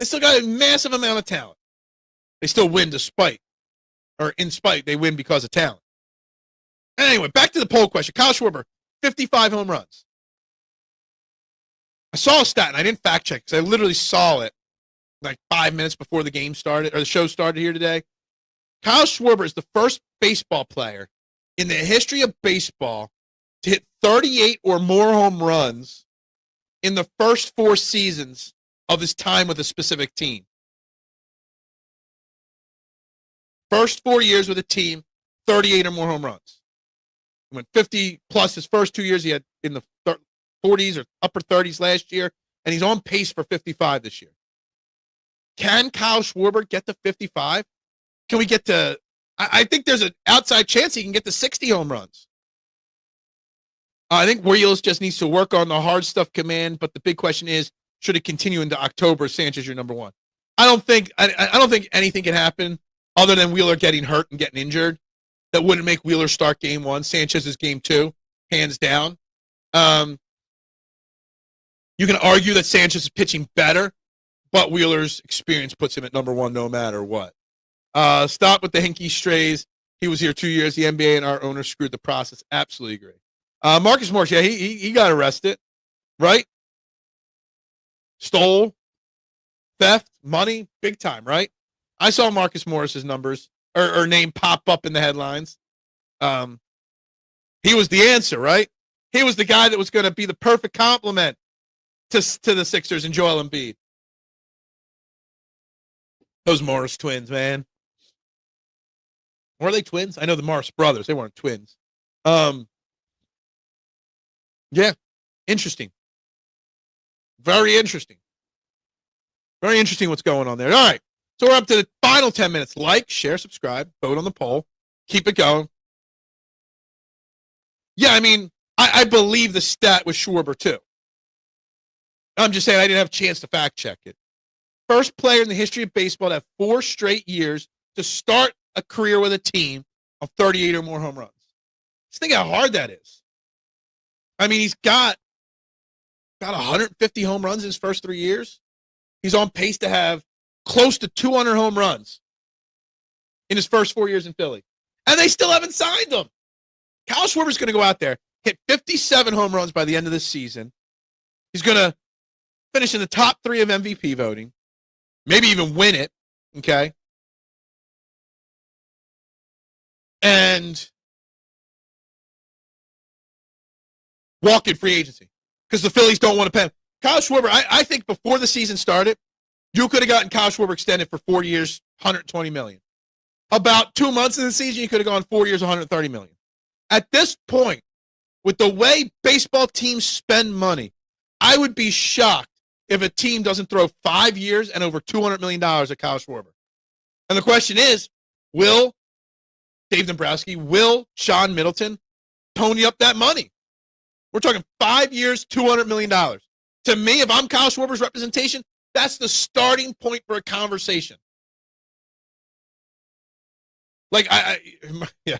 Speaker 1: They still got a massive amount of talent. They still win in spite. They win because of talent. Anyway, back to the poll question. Kyle Schwarber, 55 home runs. I saw a stat, and I didn't fact check because I literally saw it like 5 minutes before the game started, or the show started here today. Kyle Schwarber is the first baseball player in the history of baseball to hit 38 or more home runs in the first 4 seasons of his time with a specific team. First 4 years with a team, 38 or more home runs. He went 50 plus his first 2 years. He had in the 40s or upper 30s last year, and he's on pace for 55 this year. Can Kyle Schwarber get to 55? Can we get to, I think there's an outside chance he can get to 60 home runs. I think Wheels just needs to work on the hard stuff command, but the big question is, should it continue into October? Sanchez, your number 1. I don't think anything can happen other than Wheeler getting hurt and getting injured that wouldn't make Wheeler start game 1. Sanchez is game 2, hands down. You can argue that Sanchez is pitching better, but Wheeler's experience puts him at number 1 no matter what. Stop with the Hinkie strays. He was here 2 years. The NBA and our owner screwed the process. Absolutely agree. Marcus Morris, yeah, he got arrested, right? Stole, theft, money, big time, right? I saw Marcus Morris's numbers or name pop up in the headlines. He was the answer, right? He was the guy that was going to be the perfect complement to the Sixers and Joel Embiid. Those Morris twins, man. Were they twins? I know the Morris brothers. They weren't twins. Yeah, interesting. Very interesting. Very interesting what's going on there. All right. So we're up to the final 10 minutes. Like, share, subscribe, vote on the poll. Keep it going. Yeah, I mean, I believe the stat was Schwarber, too. I'm just saying I didn't have a chance to fact check it. First player in the history of baseball to have 4 straight years to start a career with a team of 38 or more home runs. Just think how hard that is. I mean, he's got 150 home runs in his first 3 years. He's on pace to have close to 200 home runs in his first 4 years in Philly. And they still haven't signed him. Kyle Schwarber's going to go out there, hit 57 home runs by the end of this season. He's going to finish in the top 3 of MVP voting, maybe even win it, okay? And walk in free agency because the Phillies don't want to pay him. Kyle Schwarber, I think before the season started, you could have gotten Kyle Schwarber extended for 4 years, $120 million. About 2 months of the season, you could have gone 4 years, $130 million. At this point, with the way baseball teams spend money, I would be shocked if a team doesn't throw 5 years and over $200 million at Kyle Schwarber. And the question is, will Dave Dombrowski, will Sean Middleton pony up that money? We're talking 5 years, $200 million. To me, if I'm Kyle Schwarber's representation, that's the starting point for a conversation. Like, yeah.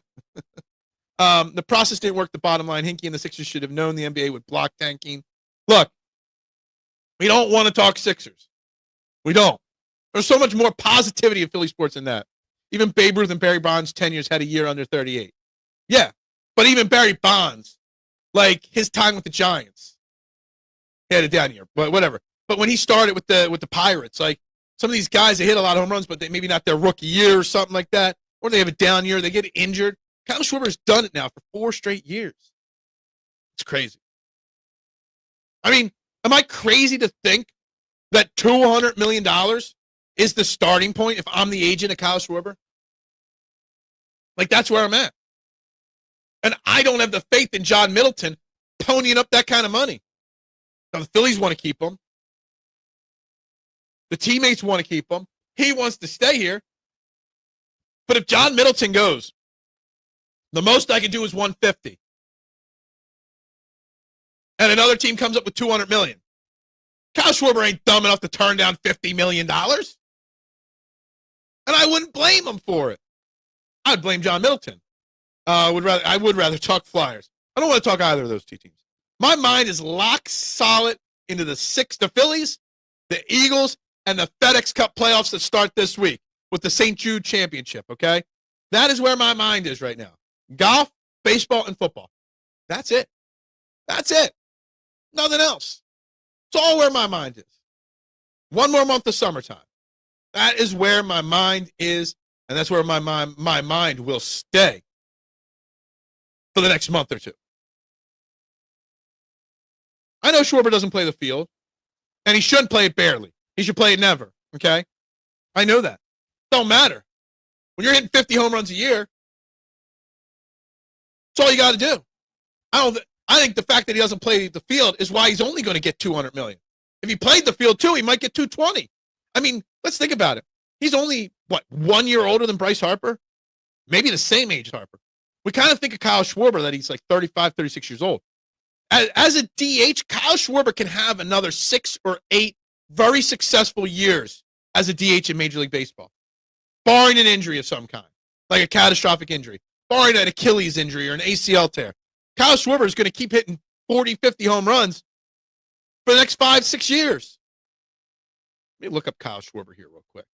Speaker 1: The process didn't work. The bottom line, Hinkie and the Sixers should have known the NBA would block tanking. Look, we don't want to talk Sixers. We don't. There's so much more positivity in Philly sports than that. Even Babe Ruth and Barry Bonds' tenures had a year under 38. Yeah, but even Barry Bonds, like his time with the Giants, he had a down year, but whatever. But when he started with the Pirates, like some of these guys, they hit a lot of home runs, but they maybe not their rookie year or something like that, or they have a down year, they get injured. Kyle Schwarber's done it now for 4 straight years. It's crazy. I mean, am I crazy to think that $200 million is the starting point if I'm the agent of Kyle Schwarber? Like, that's where I'm at. And I don't have the faith in John Middleton ponying up that kind of money. Now, the Phillies want to keep him. The teammates want to keep him. He wants to stay here. But if John Middleton goes, the most I can do is 150. And another team comes up with $200 million. Kyle Schwarber ain't dumb enough to turn down $50 million. And I wouldn't blame him for it. I'd blame John Middleton. I would rather talk Flyers. I don't want to talk either of those two teams. My mind is lock solid into the Phillies, the Eagles, and the FedEx Cup playoffs that start this week with the St. Jude Championship, okay? That is where my mind is right now. Golf, baseball, and football. That's it. That's it. Nothing else. It's all where my mind is. One more month of summertime. That is where my mind is, and that's where my mind will stay for the next month or two. I know Schwarber doesn't play the field, and he shouldn't play it barely. He should play it never, okay? I know that. Don't matter. When you're hitting 50 home runs a year, that's all you got to do. I think the fact that he doesn't play the field is why he's only going to get $200 million. If he played the field too, he might get $220. I mean, let's think about it. He's only, 1 year older than Bryce Harper? Maybe the same age as Harper. We kind of think of Kyle Schwarber that he's like 35, 36 years old. As a DH, Kyle Schwarber can have another 6 or 8 very successful years as a DH in Major League Baseball, barring an injury of some kind, like a catastrophic injury, barring an Achilles injury or an ACL tear. Kyle Schwarber is going to keep hitting 40, 50 home runs for the next 5, 6 years. Let me look up Kyle Schwarber here real quick.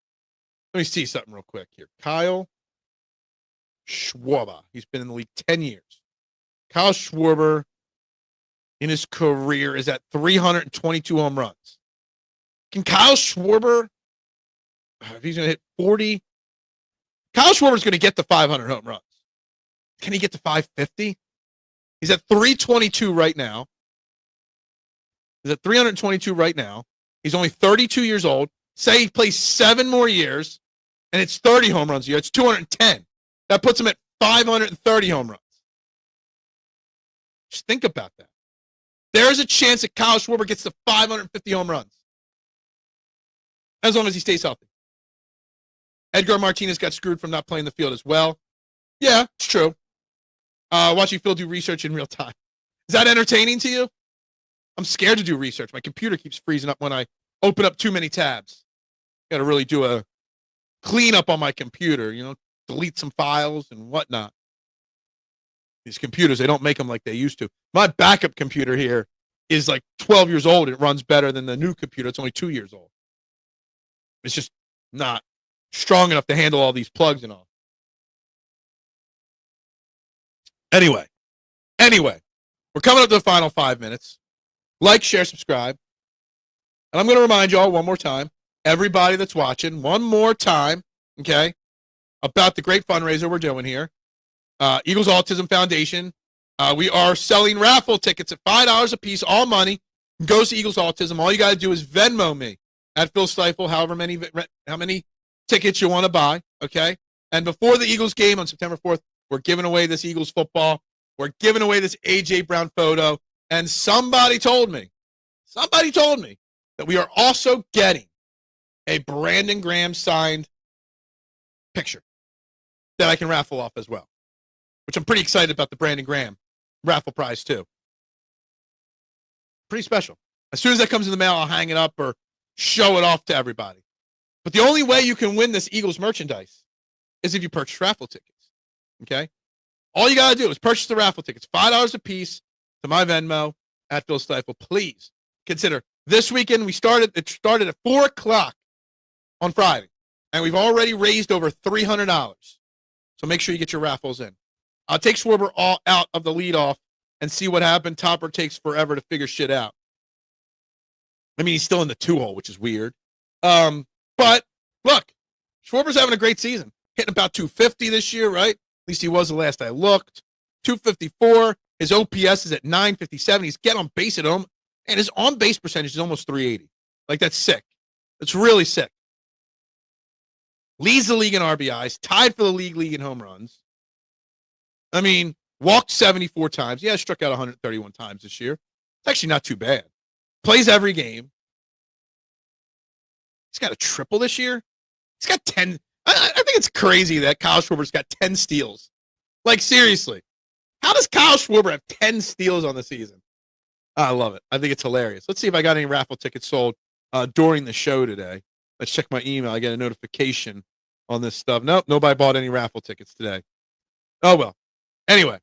Speaker 1: Let me see something real quick here. Kyle Schwarber. He's been in the league 10 years. Kyle Schwarber in his career is at 322 home runs. Can Kyle Schwarber, if he's going to hit 40, Kyle Schwarber's going to get to 500 home runs. Can he get to 550? He's at 322 right now. He's at 322 right now. He's only 32 years old. Say he plays 7 more years, and it's 30 home runs a year. It's 210. That puts him at 530 home runs. Just think about that. There's a chance that Kyle Schwarber gets to 550 home runs. as long as he stays healthy. Edgar Martinez got screwed from not playing the field as well. Yeah, it's true. Watching Phil do research in real time. Is that entertaining to you? I'm scared to do research. My computer keeps freezing up when I open up too many tabs. Got to really do a cleanup on my computer, delete some files and whatnot. These computers, they don't make them like they used to. My backup computer here is like 12 years old. It runs better than the new computer. It's only 2 years old. It's just not strong enough to handle all these plugs and all. Anyway, we're coming up to the final 5 minutes. Like, share, subscribe. And I'm going to remind you all one more time, everybody that's watching, one more time, okay, about the great fundraiser we're doing here. Eagles Autism Foundation. We are selling raffle tickets at $5 a piece. All money goes to Eagles Autism. All you got to do is Venmo me at Phil Stiefel, how many tickets you want to buy, okay? And before the Eagles game on September 4th, we're giving away this Eagles football. We're giving away this A.J. Brown photo. And somebody told me that we are also getting a Brandon Graham signed picture that I can raffle off as well, which I'm pretty excited about the Brandon Graham raffle prize too. Pretty special. As soon as that comes in the mail, I'll hang it up or show it off to everybody. But the only way you can win this Eagles merchandise is if you purchase raffle tickets. Okay? All you got to do is purchase the raffle tickets, $5 a piece to my Venmo at Phil Stiefel. Please consider this weekend. It started at 4 o'clock on Friday, and we've already raised over $300. So make sure you get your raffles in. I'll take Schwarber all out of the leadoff and see what happened. Topper takes forever to figure shit out. I mean, he's still in the 2-hole, which is weird. But look, Schwarber's having a great season. Hitting about 250 this year, right? At least he was the last I looked. 254. His OPS is at 957. He's getting on base at home. And his on-base percentage is almost 380. Like, that's sick. It's really sick. Leads the league in RBIs. Tied for the league in home runs. I mean, walked 74 times. Yeah, struck out 131 times this year. It's actually not too bad. Plays every game. He's got a triple this year. He's got 10. I think it's crazy that Kyle Schwarber's got 10 steals. Like, seriously. How does Kyle Schwarber have 10 steals on the season? I love it. I think it's hilarious. Let's see if I got any raffle tickets sold during the show today. Let's check my email. I get a notification on this stuff. Nope, nobody bought any raffle tickets today. Oh, well. Anyway,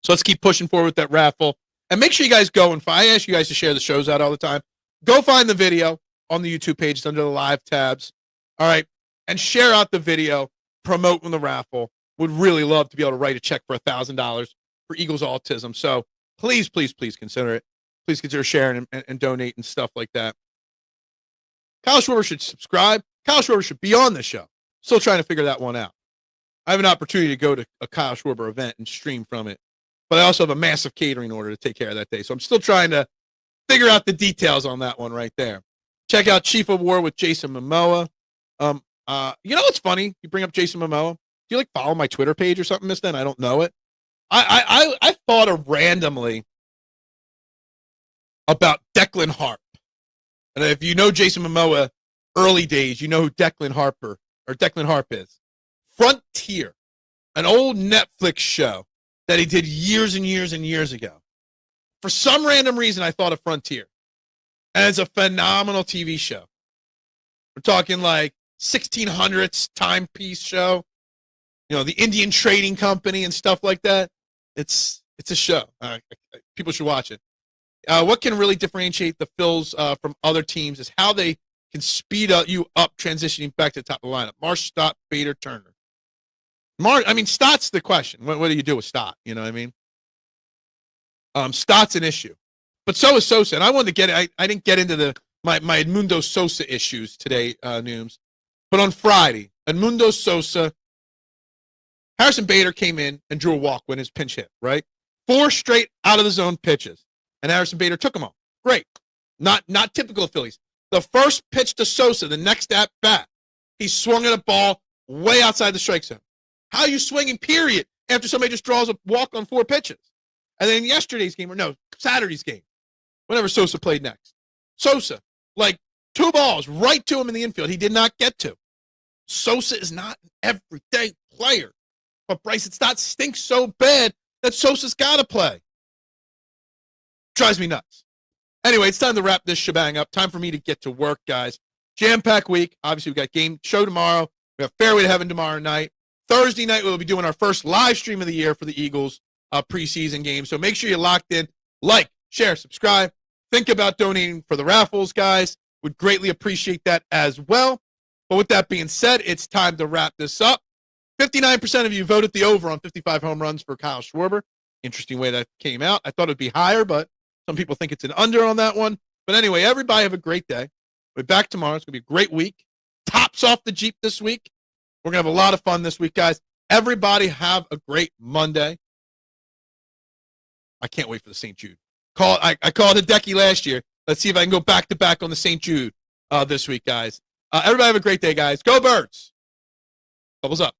Speaker 1: so let's keep pushing forward with that raffle. And make sure you guys go and I ask you guys to share the shows out all the time. Go find the video on the YouTube page. It's under the live tabs. All right. And share out the video. Promoting the raffle. Would really love to be able to write a check for $1,000 for Eagles Autism. So please, please, please consider it. Please consider sharing and donate and stuff like that. Kyle Schwarber should subscribe. Kyle Schwarber should be on the show. Still trying to figure that one out. I have an opportunity to go to a Kyle Schwarber event and stream from it. But I also have a massive catering order to take care of that day. So I'm still trying to figure out the details on that one right there. Check out Chief of War with Jason Momoa. You know what's funny? You bring up Jason Momoa. Do you follow my Twitter page or something, Miss? Then I don't know it. I thought of randomly about Declan Harp. And if you know Jason Momoa early days, you know who Declan Harp is. Frontier, an old Netflix show that he did years and years and years ago. For some random reason, I thought of Frontier. And it's a phenomenal TV show. We're talking 1600s timepiece show. The Indian Trading Company and stuff like that. It's a show. People should watch it. What can really differentiate the Phils from other teams is how they can speed you up transitioning back to the top of the lineup. Marsh, Stott, Bader, Turner. Stott's the question. What do you do with Stott? You know what I mean? Stott's an issue. But so is Sosa. And I wanted to get it. I didn't get into my Edmundo Sosa issues today, Nooms. But on Friday, Edmundo Sosa, Harrison Bader came in and drew a walk when his pinch hit, right? 4 straight out of the zone pitches. And Harrison Bader took them all. Great. Not typical of Phillies. The first pitch to Sosa, the next at bat, he swung at a ball way outside the strike zone. How are you swinging, period, after somebody just draws a walk on 4 pitches? And then Saturday's game, whenever Sosa played next. Sosa, 2 balls right to him in the infield. He did not get to. Sosa is not an everyday player. But, Bryce, it's not stinks so bad that Sosa's got to play. Drives me nuts. Anyway, it's time to wrap this shebang up. Time for me to get to work, guys. Jam-packed week. Obviously, we got game show tomorrow. We have Fairway to Heaven tomorrow night. Thursday night, we'll be doing our first live stream of the year for the Eagles preseason game. So make sure you're locked in. Like, share, subscribe. Think about donating for the raffles, guys. Would greatly appreciate that as well. But with that being said, it's time to wrap this up. 59% of you voted the over on 55 home runs for Kyle Schwarber. Interesting way that came out. I thought it would be higher, but some people think it's an under on that one. But anyway, everybody have a great day. We'll be back tomorrow. It's going to be a great week. Tops off the Jeep this week. We're going to have a lot of fun this week, guys. Everybody have a great Monday. I can't wait for the St. Jude. I called Hideki last year. Let's see if I can go back-to-back on the St. Jude this week, guys. Everybody have a great day, guys. Go Birds. Bubbles up.